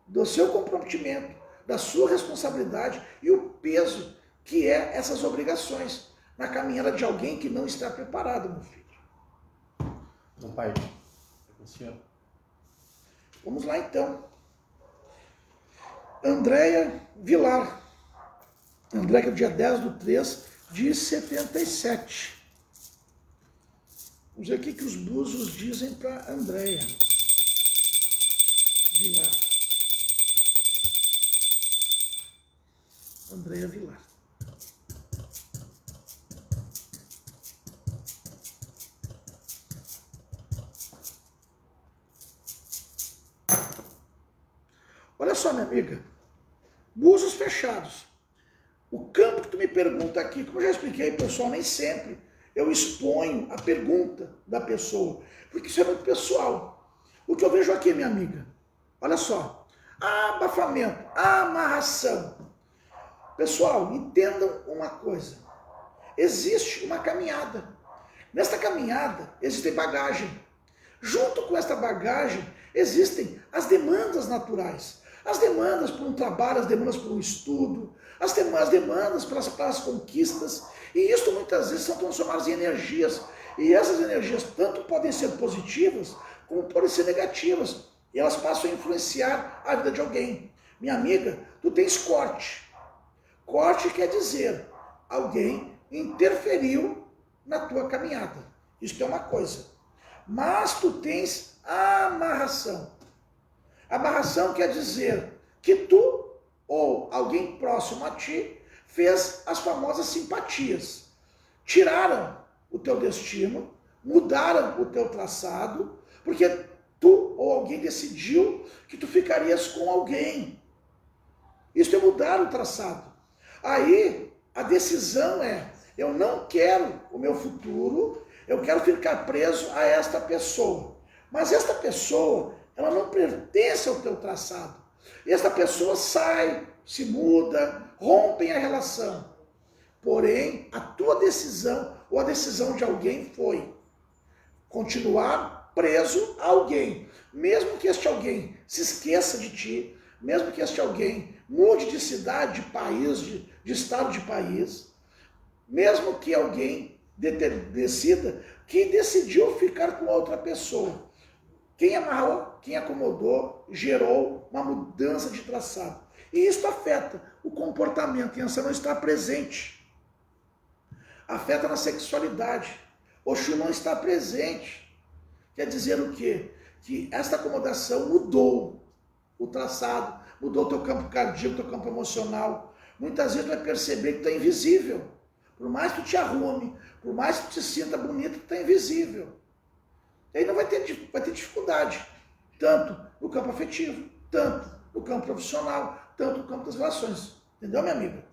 do seu comprometimento, da sua responsabilidade e o peso que é essas obrigações na caminhada de alguém que não está preparado, meu filho. Bom, pai, é com o senhor. Vamos lá então. Andréia Vilar. Andréia, que é o dia 10/3 de 77. Vamos ver o que os búzios dizem para Andréia Vilar. Andréia Vilar. Olha só, minha amiga. Búzios fechados. O campo que tu me pergunta aqui, como eu já expliquei, pessoal, nem sempre eu exponho a pergunta da pessoa, porque isso é muito pessoal. O que eu vejo aqui, minha amiga, olha só, abafamento, amarração. Pessoal, entendam uma coisa, existe uma caminhada. Nesta caminhada existe bagagem. Junto com esta bagagem existem as demandas naturais. As demandas por um trabalho, as demandas por um estudo, as demandas pelas conquistas, e isso muitas vezes são transformadas em energias, e essas energias tanto podem ser positivas, como podem ser negativas, e elas passam a influenciar a vida de alguém. Minha amiga, tu tens corte. Corte quer dizer alguém interferiu na tua caminhada. Isso é uma coisa. Mas tu tens a amarração. Amarração quer dizer que tu ou alguém próximo a ti fez as famosas simpatias. Tiraram o teu destino, mudaram o teu traçado, porque tu ou alguém decidiu que tu ficarias com alguém. Isso é mudar o traçado. Aí a decisão é, eu não quero o meu futuro, eu quero ficar preso a esta pessoa. Mas esta pessoa, ela não pertence ao teu traçado. E esta pessoa sai, se muda, rompem a relação. Porém, a tua decisão ou a decisão de alguém foi continuar preso a alguém. Mesmo que este alguém se esqueça de ti, mesmo que este alguém mude de cidade, de país, de estado de país, mesmo que alguém decida que decidiu ficar com outra pessoa. Quem amarrou, quem acomodou, gerou uma mudança de traçado. E isso afeta o comportamento, e você não está presente. Afeta na sexualidade. Oxum não está presente. Quer dizer o quê? Que esta acomodação mudou o traçado, mudou o teu campo cardíaco, teu campo emocional. Muitas vezes tu vai perceber que tu é invisível. Por mais que tu te arrume, por mais que tu te sinta bonito, tu é invisível. E aí não vai ter dificuldade, tanto no campo afetivo, tanto no campo profissional, tanto no campo das relações. Entendeu, minha amiga?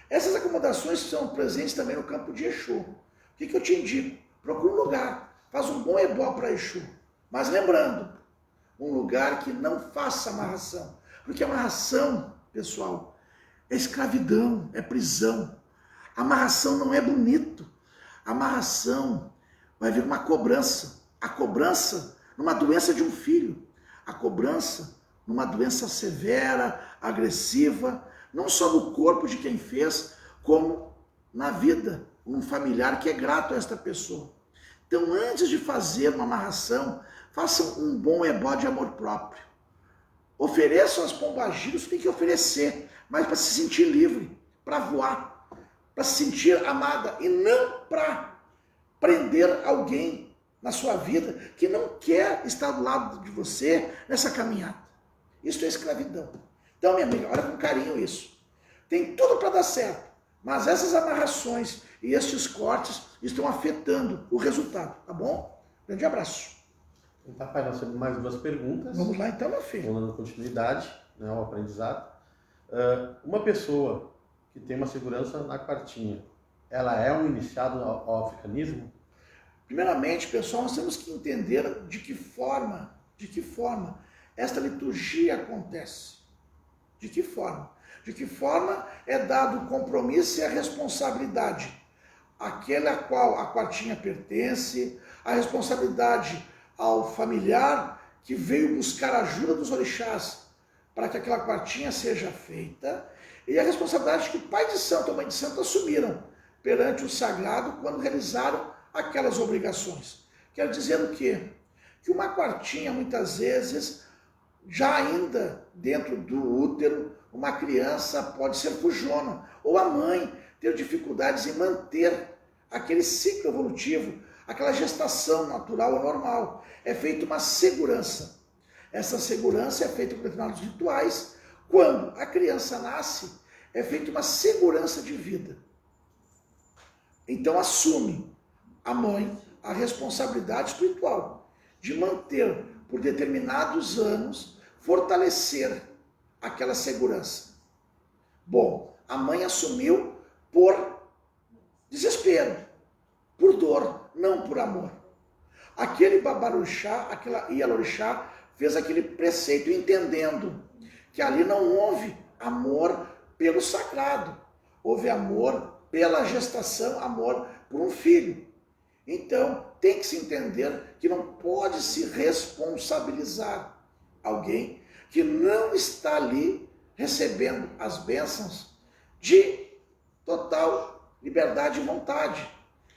Essas acomodações são presentes também no campo de Exu. O que eu te indico? Procura um lugar, faz um bom ebó para Exu. Mas lembrando, um lugar que não faça amarração. Porque amarração, pessoal, é escravidão, é prisão. Amarração não é bonito. Amarração vai vir uma cobrança. A cobrança numa doença de um filho. A cobrança numa doença severa, agressiva, não só no corpo de quem fez, como na vida, um familiar que é grato a esta pessoa. Então, antes de fazer uma amarração, façam um bom ebó de amor próprio. Ofereçam as pombagiras, tem que oferecer, mas para se sentir livre, para voar, para se sentir amada, e não para prender alguém na sua vida que não quer estar do lado de você nessa caminhada. Isso é escravidão. Então, minha amiga, olha com carinho isso. Tem tudo para dar certo, mas essas amarrações e estes cortes estão afetando o resultado, tá bom? Grande abraço. Então, pai, nós temos mais duas perguntas. Vamos lá então, meu filho. Vamos dando continuidade, né, ao aprendizado. Uma pessoa que tem uma segurança na quartinha, ela é um iniciado ao africanismo? Primeiramente, pessoal, nós temos que entender de que forma esta liturgia acontece. De que forma? De que forma é dado o compromisso e a responsabilidade àquele a qual a quartinha pertence, a responsabilidade ao familiar que veio buscar a ajuda dos orixás para que aquela quartinha seja feita, e a responsabilidade que o pai de santo ou mãe de santo assumiram perante o sagrado quando realizaram aquelas obrigações. Quero dizer o quê? Que uma quartinha, muitas vezes, já ainda dentro do útero, uma criança pode ser fujona, ou a mãe ter dificuldades em manter aquele ciclo evolutivo, aquela gestação natural ou normal. É feita uma segurança. Essa segurança é feita por determinados rituais. Quando a criança nasce, é feita uma segurança de vida. Então assume a mãe a responsabilidade espiritual de manter por determinados anos, fortalecer aquela segurança. Bom, a mãe assumiu por desespero, por dor, não por amor. Aquele babaruxá, aquela ialorixá, fez aquele preceito entendendo que ali não houve amor pelo sagrado, houve amor pela gestação, amor por um filho. Então, tem que se entender que não pode se responsabilizar alguém que não está ali recebendo as bênçãos de total liberdade e vontade,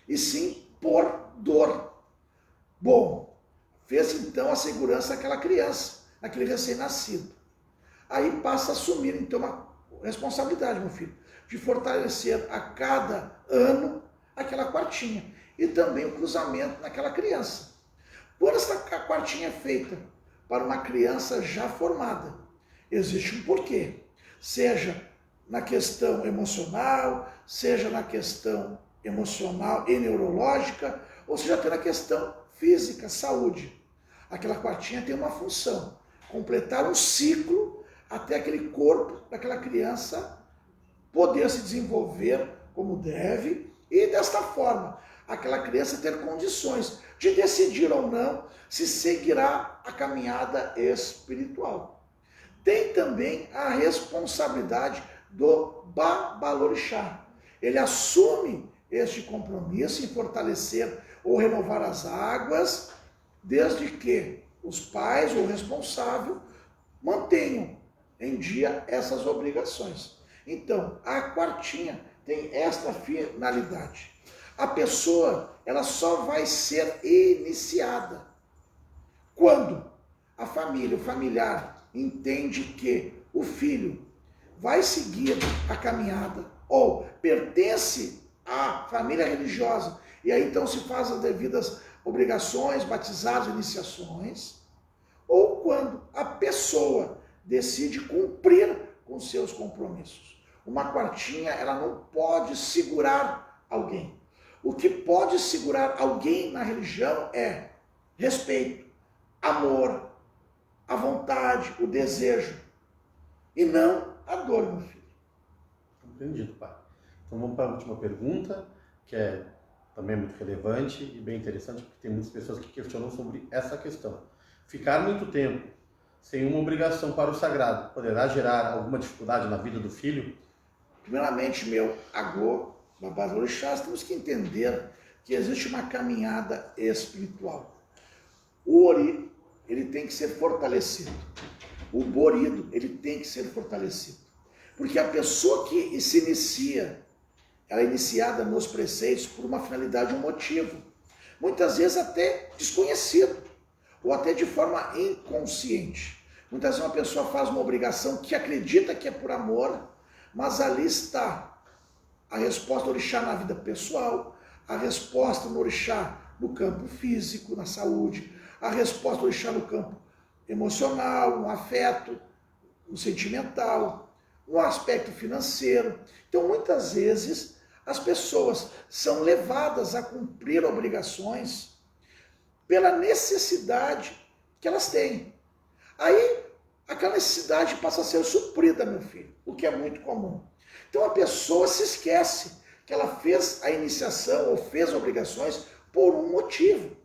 e sim por dor. Bom, fez então a segurança daquela criança, daquele recém-nascido. Aí passa a assumir então a responsabilidade, meu filho, de fortalecer a cada ano aquela quartinha e também o cruzamento naquela criança. Quando essa quartinha é feita para uma criança já formada, existe um porquê, seja na questão emocional, seja na questão emocional e neurológica, ou seja até na questão física, saúde. Aquela quartinha tem uma função, completar um ciclo até aquele corpo daquela criança poder se desenvolver como deve e desta forma aquela criança ter condições de decidir ou não se seguirá a caminhada espiritual. Tem também a responsabilidade do Babalorixá. Ele assume este compromisso em fortalecer ou renovar as águas, desde que os pais ou o responsável mantenham em dia essas obrigações. Então, a quartinha tem esta finalidade. A pessoa, ela só vai ser iniciada quando a família, o familiar, entende que o filho vai seguir a caminhada ou pertence à família religiosa, e aí então se faz as devidas obrigações, batizados, iniciações, ou quando a pessoa decide cumprir com seus compromissos. Uma quartinha, ela não pode segurar alguém. O que pode segurar alguém na religião é respeito, amor, a vontade, o desejo, e não a dor, meu filho. Entendido, pai. Então vamos para a última pergunta, que é também muito relevante e bem interessante, porque tem muitas pessoas que questionam sobre essa questão. Ficar muito tempo sem uma obrigação para o sagrado poderá gerar alguma dificuldade na vida do filho? Primeiramente, meu agô, Babalorixás, temos que entender que existe uma caminhada espiritual. O ori, ele tem que ser fortalecido. O borido, ele tem que ser fortalecido. Porque a pessoa que se inicia, ela é iniciada nos preceitos por uma finalidade, um motivo. Muitas vezes até desconhecido, ou até de forma inconsciente. Muitas vezes uma pessoa faz uma obrigação que acredita que é por amor, mas ali está a resposta do orixá na vida pessoal, a resposta do orixá no campo físico, na saúde, a resposta do orixá no campo emocional, no afeto, no sentimental, no aspecto financeiro. Então, muitas vezes, as pessoas são levadas a cumprir obrigações pela necessidade que elas têm. Aí, aquela necessidade passa a ser suprida, meu filho, o que é muito comum. Então, a pessoa se esquece que ela fez a iniciação ou fez obrigações por um motivo.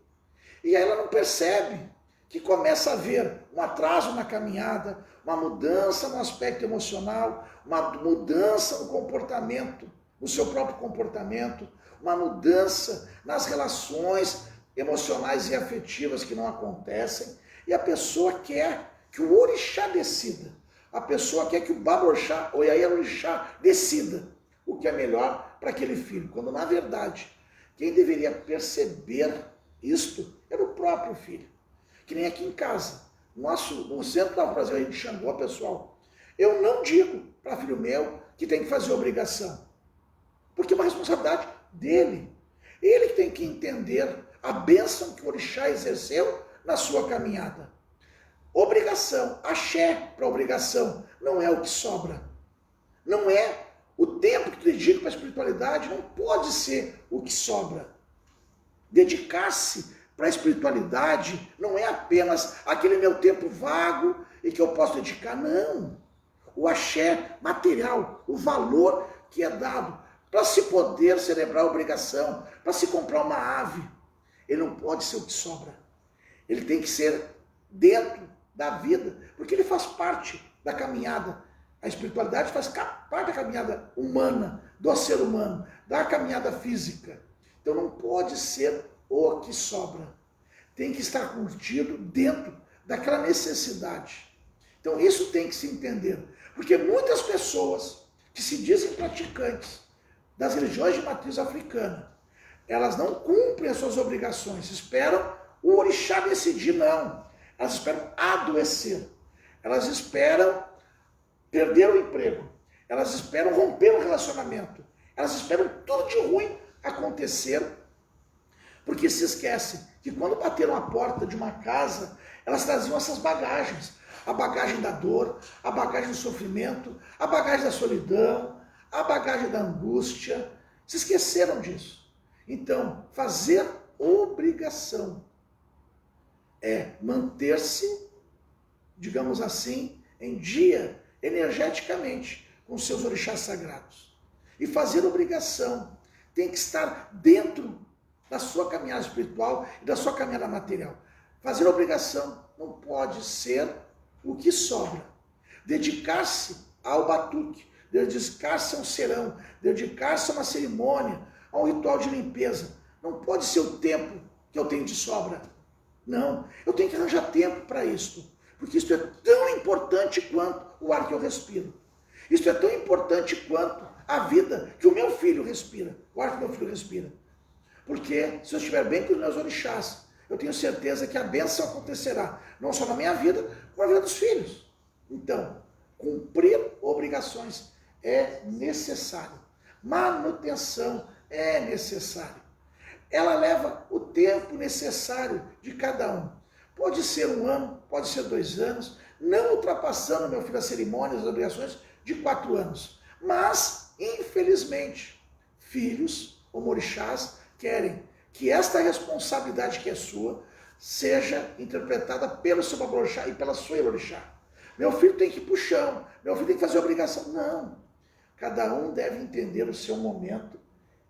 E aí ela não percebe que começa a haver um atraso na caminhada, uma mudança no aspecto emocional, uma mudança no comportamento, no seu próprio comportamento, uma mudança nas relações emocionais e afetivas que não acontecem, e a pessoa quer que o orixá decida, a pessoa quer que o Babalorixá ou Iaiá-orixá decida o que é melhor para aquele filho, quando na verdade quem deveria perceber isto era o próprio filho. Que nem aqui em casa, no centro da Brasil, a gente chamou, pessoal, eu não digo para filho meu que tem que fazer obrigação, porque é uma responsabilidade dele. Ele que tem que entender a bênção que o orixá exerceu na sua caminhada. Obrigação, axé para obrigação, não é o que sobra. Não é o tempo que tu dedica para a espiritualidade, não pode ser o que sobra. Dedicar-se para a espiritualidade não é apenas aquele meu tempo vago e que eu posso dedicar, não. O axé material, o valor que é dado para se poder celebrar a obrigação, para se comprar uma ave, ele não pode ser o que sobra. Ele tem que ser dentro da vida, porque ele faz parte da caminhada. A espiritualidade faz parte da caminhada humana, do ser humano, da caminhada física. Então não pode ser o que sobra. Tem que estar contido dentro daquela necessidade. Então isso tem que se entender. Porque muitas pessoas que se dizem praticantes das religiões de matriz africana, elas não cumprem as suas obrigações, esperam o orixá decidir, não. Elas esperam adoecer. Elas esperam perder o emprego. elas esperam romper o relacionamento, elas esperam tudo de ruim acontecer, porque se esquecem que quando bateram a porta de uma casa, elas traziam essas bagagens, a bagagem da dor, a bagagem do sofrimento, a bagagem da solidão, a bagagem da angústia, se esqueceram disso. Então, fazer obrigação é manter-se, digamos assim, em dia, energeticamente, com seus orixás sagrados. E fazer obrigação tem que estar dentro da sua caminhada espiritual e da sua caminhada material. Fazer obrigação não pode ser o que sobra. Dedicar-se ao batuque, dedicar-se a um serão, dedicar-se a uma cerimônia, a um ritual de limpeza, não pode ser o tempo que eu tenho de sobra. Não, eu tenho que arranjar tempo para isto, porque isto é tão importante quanto o ar que eu respiro. Isto é tão importante quanto a vida que o meu filho respira, o ar que o meu filho respira. Porque se eu estiver bem com os meus orixás, eu tenho certeza que a bênção acontecerá, não só na minha vida, como na vida dos filhos. Então, cumprir obrigações é necessário. Manutenção é necessário. Ela leva o tempo necessário de cada um. Pode ser 1 ano, pode ser 2 anos, não ultrapassando, meu filho, as cerimônias, as obrigações de 4 anos. Mas, infelizmente, filhos ou orixás querem que esta responsabilidade que é sua seja interpretada pelo seu babalorixá e pela sua orixá. Meu filho tem que ir para o chão, meu filho tem que fazer obrigação. Não. Cada um deve entender o seu momento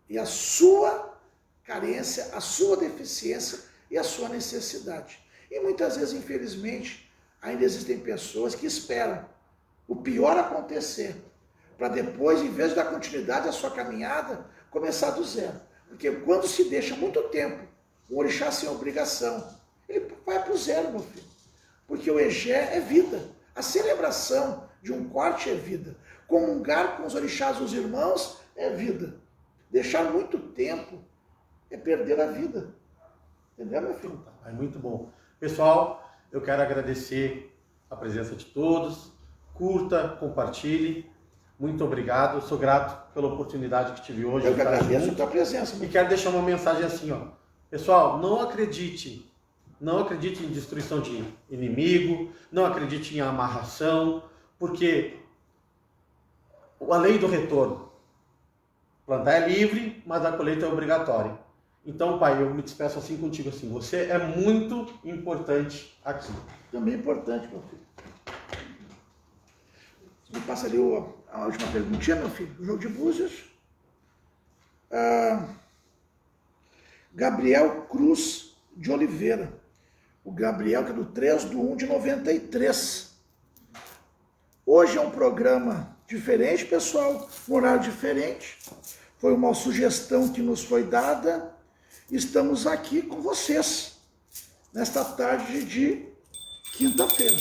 e a sua carência, a sua deficiência e a sua necessidade. E muitas vezes, infelizmente, ainda existem pessoas que esperam o pior acontecer para depois, em vez de dar continuidade à sua caminhada, começar do zero. Porque quando se deixa muito tempo o orixá sem obrigação, ele vai para o zero, meu filho. Porque o egé é vida. A celebração de um corte é vida. Comungar com os orixás, os irmãos, é vida. Deixar muito tempo é perder a vida. Entendeu, meu filho? É muito bom. Pessoal, eu quero agradecer a presença de todos. Curta, compartilhe. Muito obrigado. Sou grato pela oportunidade que tive hoje. Eu que agradeço a tua presença. E quero deixar uma mensagem assim, ó. Pessoal, não acredite em destruição de inimigo, não acredite em amarração, porque a lei do retorno, plantar é livre, mas a colheita é obrigatória. Então, pai, eu me despeço assim contigo, assim, você é muito importante aqui. Também é importante, meu filho. Me passa ali a última perguntinha, meu filho. O jogo de búzios. Gabriel Cruz de Oliveira. O Gabriel, que é do 3/1/93. Hoje é um programa diferente, pessoal. Um horário diferente. Foi uma sugestão que nos foi dada. Estamos aqui com vocês. Nesta tarde de quinta-feira.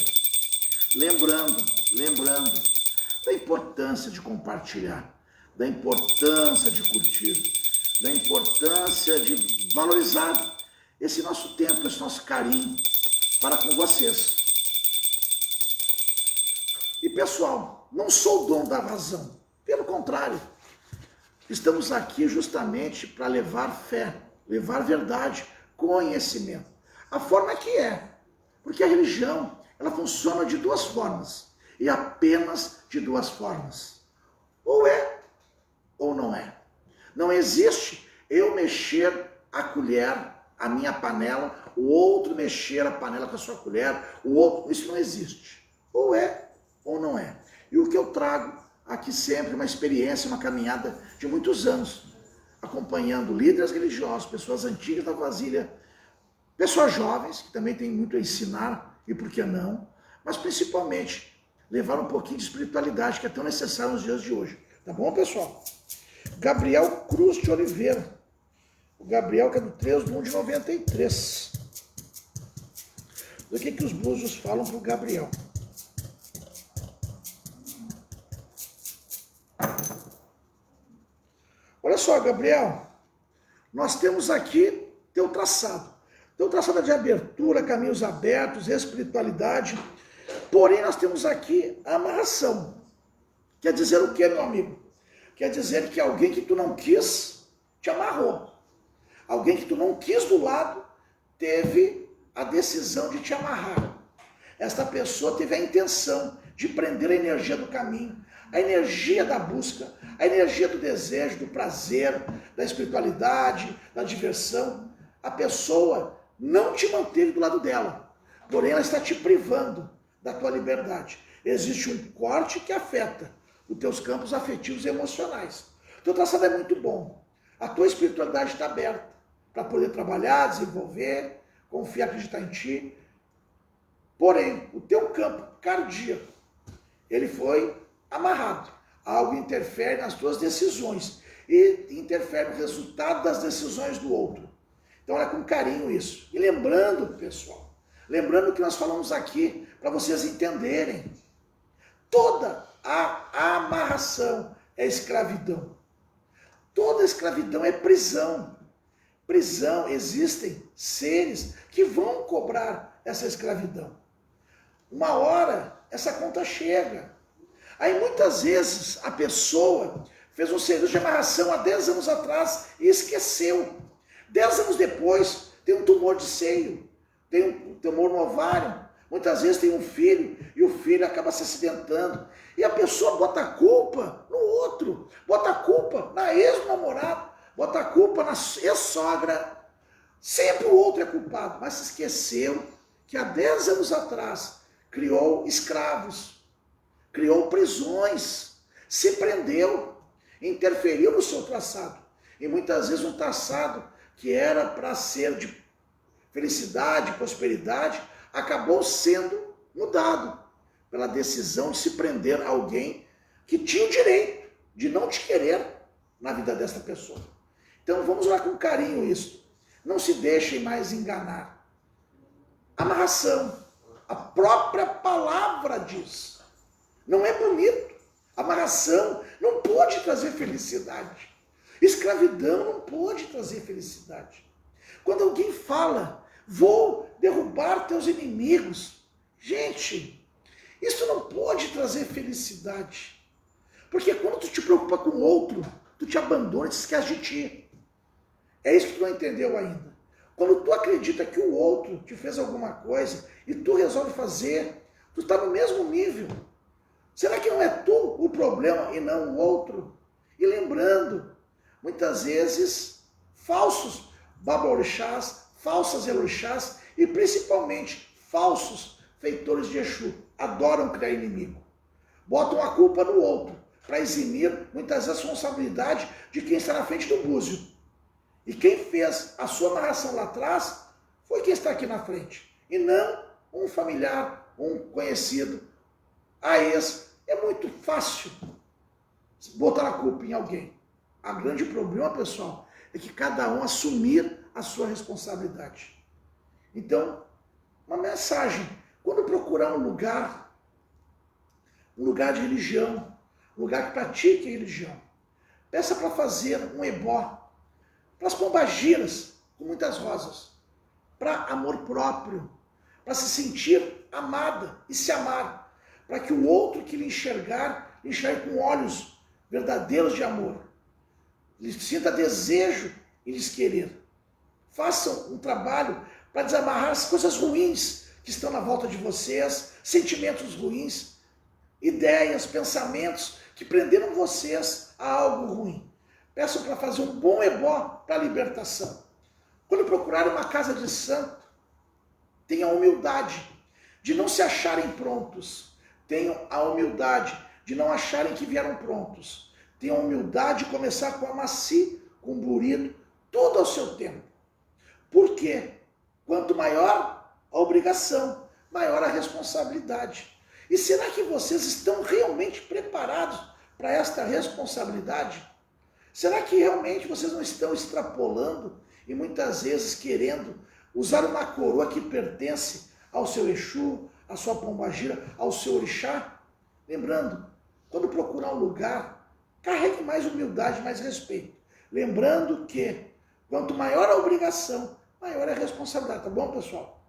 Lembrando da importância de compartilhar, da importância de curtir, da importância de valorizar esse nosso tempo, esse nosso carinho para com vocês. E pessoal, não sou o dono da razão, pelo contrário, estamos aqui justamente para levar fé, levar verdade, conhecimento. A forma que é, porque a religião, ela funciona de 2 formas. E apenas de 2 formas. Ou é, ou não é. Não existe eu mexer a colher, a minha panela, o outro mexer a panela com a sua colher, o outro. Isso não existe. Ou é, ou não é. E o que eu trago aqui sempre é uma experiência, uma caminhada de muitos anos, acompanhando líderes religiosos, pessoas antigas da vasilha, pessoas jovens, que também têm muito a ensinar, e por que não, mas principalmente levar um pouquinho de espiritualidade, que é tão necessário nos dias de hoje. Tá bom, pessoal? Gabriel Cruz de Oliveira. O Gabriel, que é do 3/1/93. Do que os búzios falam para o Gabriel? Olha só, Gabriel. Nós temos aqui teu traçado. Teu traçado é de abertura, caminhos abertos, espiritualidade. Porém, nós temos aqui a amarração. Quer dizer o quê, meu amigo? Quer dizer que alguém que tu não quis te amarrou. Alguém que tu não quis do lado teve a decisão de te amarrar. Esta pessoa teve a intenção de prender a energia do caminho, a energia da busca, a energia do desejo, do prazer, da espiritualidade, da diversão. A pessoa não te manteve do lado dela, porém ela está te privando da tua liberdade. Existe um corte que afeta os teus campos afetivos e emocionais. O teu traçado é muito bom. A tua espiritualidade está aberta para poder trabalhar, desenvolver, confiar, acreditar em ti. Porém, o teu campo cardíaco, ele foi amarrado. Algo interfere nas tuas decisões e interfere no resultado das decisões do outro. Então, olha com carinho isso. E lembrando, pessoal, lembrando que nós falamos aqui, para vocês entenderem, toda a amarração é escravidão. Toda escravidão é prisão. Prisão, existem seres que vão cobrar essa escravidão. Uma hora, essa conta chega. Aí muitas vezes a pessoa fez um serviço de amarração há 10 anos atrás e esqueceu. 10 anos depois tem um tumor de seio, tem um tumor no ovário, muitas vezes tem um filho e o filho acaba se acidentando. E a pessoa bota a culpa no outro, bota a culpa na ex-namorada, bota a culpa na ex-sogra. Sempre o outro é culpado, mas se esqueceu que há 10 anos atrás criou escravos, criou prisões, se prendeu, interferiu no seu traçado. E muitas vezes um traçado que era para ser de felicidade, prosperidade, acabou sendo mudado pela decisão de se prender a alguém que tinha o direito de não te querer na vida dessa pessoa. Então vamos lá com carinho isso. Não se deixem mais enganar. Amarração. A própria palavra diz. Não é bonito. Amarração não pode trazer felicidade. Escravidão não pode trazer felicidade. Quando alguém fala, vou derrubar teus inimigos. Gente, isso não pode trazer felicidade. Porque quando tu te preocupa com o outro, tu te abandona e te esquece de ti. É isso que tu não entendeu ainda. Quando tu acredita que o outro te fez alguma coisa e tu resolve fazer, tu está no mesmo nível. Será que não é tu o problema e não o outro? E lembrando, muitas vezes, falsos babaorixás, falsas elorixás e principalmente falsos feitores de Exu adoram criar inimigo. Botam a culpa no outro para eximir muitas vezes a responsabilidade de quem está na frente do búzio. E quem fez a sua amarração lá atrás foi quem está aqui na frente. E não um familiar, um conhecido. A ex. É muito fácil botar a culpa em alguém. O grande problema, pessoal, é que cada um assumir a sua responsabilidade. Então, uma mensagem. Quando procurar um lugar de religião, um lugar que pratique religião, peça para fazer um ebó, para as pombagiras, com muitas rosas, para amor próprio, para se sentir amada e se amar, para que o outro que lhe enxergue com olhos verdadeiros de amor, lhe sinta desejo em lhes querer. Façam um trabalho para desamarrar as coisas ruins que estão na volta de vocês, sentimentos ruins, ideias, pensamentos que prenderam vocês a algo ruim. Peçam para fazer um bom ebó para a libertação. Quando procurarem uma casa de santo, tenham a humildade de não se acharem prontos. Tenham a humildade de não acharem que vieram prontos. Tenham a humildade de começar com a maci, com o burito, tudo ao seu tempo. Por quê? Quanto maior a obrigação, maior a responsabilidade. E será que vocês estão realmente preparados para esta responsabilidade? Será que realmente vocês não estão extrapolando e muitas vezes querendo usar uma coroa que pertence ao seu Exu, à sua pombagira, ao seu orixá? Lembrando, quando procurar um lugar, carregue mais humildade, mais respeito. Lembrando que quanto maior a obrigação, maior a responsabilidade. Tá bom, pessoal?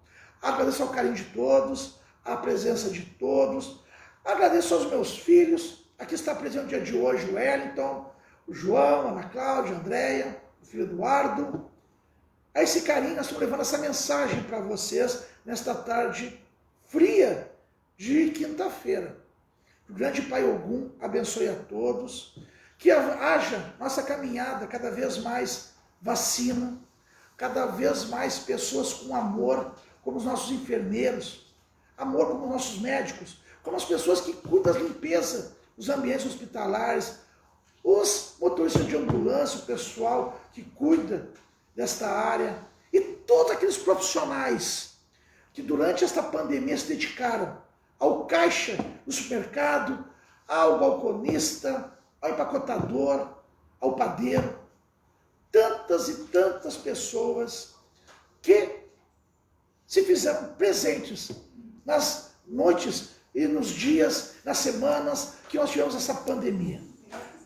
Agradeço ao carinho de todos, a presença de todos. Agradeço aos meus filhos, Aqui está presente no dia de hoje o Wellington, o João, a Ana Cláudia, a Andréia, o filho Eduardo. A esse carinho, nós estamos levando essa mensagem para vocês nesta tarde fria de quinta-feira. O grande Pai Ogum abençoe a todos, que haja nossa caminhada cada vez mais vacina, cada vez mais pessoas com amor, como os nossos enfermeiros, amor como os nossos médicos, como as pessoas que cuidam da limpeza dos ambientes hospitalares, os motoristas de ambulância, o pessoal que cuida desta área e todos aqueles profissionais que durante esta pandemia se dedicaram ao caixa do supermercado, ao balconista, ao empacotador, ao padeiro, tantas e tantas pessoas que se fizeram presentes nas noites e nos dias, nas semanas que nós tivemos essa pandemia.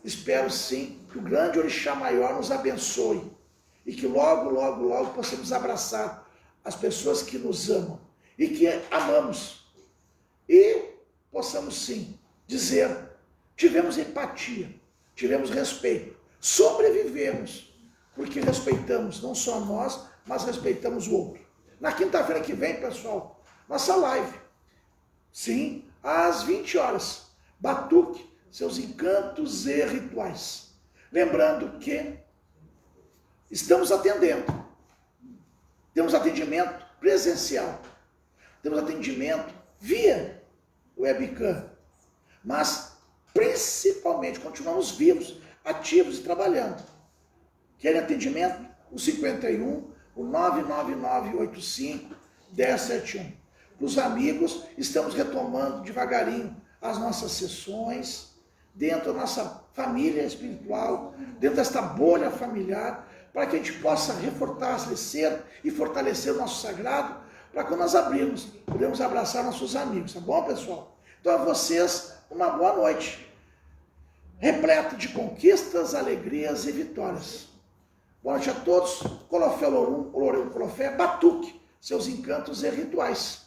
Espero sim que o grande Orixá Maior nos abençoe e que logo, logo, logo possamos abraçar as pessoas que nos amam e que amamos. E possamos sim dizer, tivemos empatia, tivemos respeito, sobrevivemos, porque respeitamos não só nós, mas respeitamos o outro. Na quinta-feira que vem, pessoal, nossa live, sim, às 20 horas, Batuque, seus encantos e rituais. Lembrando que estamos atendendo, temos atendimento presencial, temos atendimento via webcam, mas principalmente continuamos vivos, ativos e trabalhando. Querem atendimento? O 51, o 99985-1071. Para os amigos, estamos retomando devagarinho as nossas sessões, dentro da nossa família espiritual, dentro desta bolha familiar, para que a gente possa refortalecer e fortalecer o nosso sagrado, para quando nós abrirmos, podemos abraçar nossos amigos, tá bom, pessoal? Então a vocês, uma boa noite, repleto de conquistas, alegrias e vitórias. Boa noite a todos, Colofé Olorum, Colofé, Batuque, seus encantos e rituais.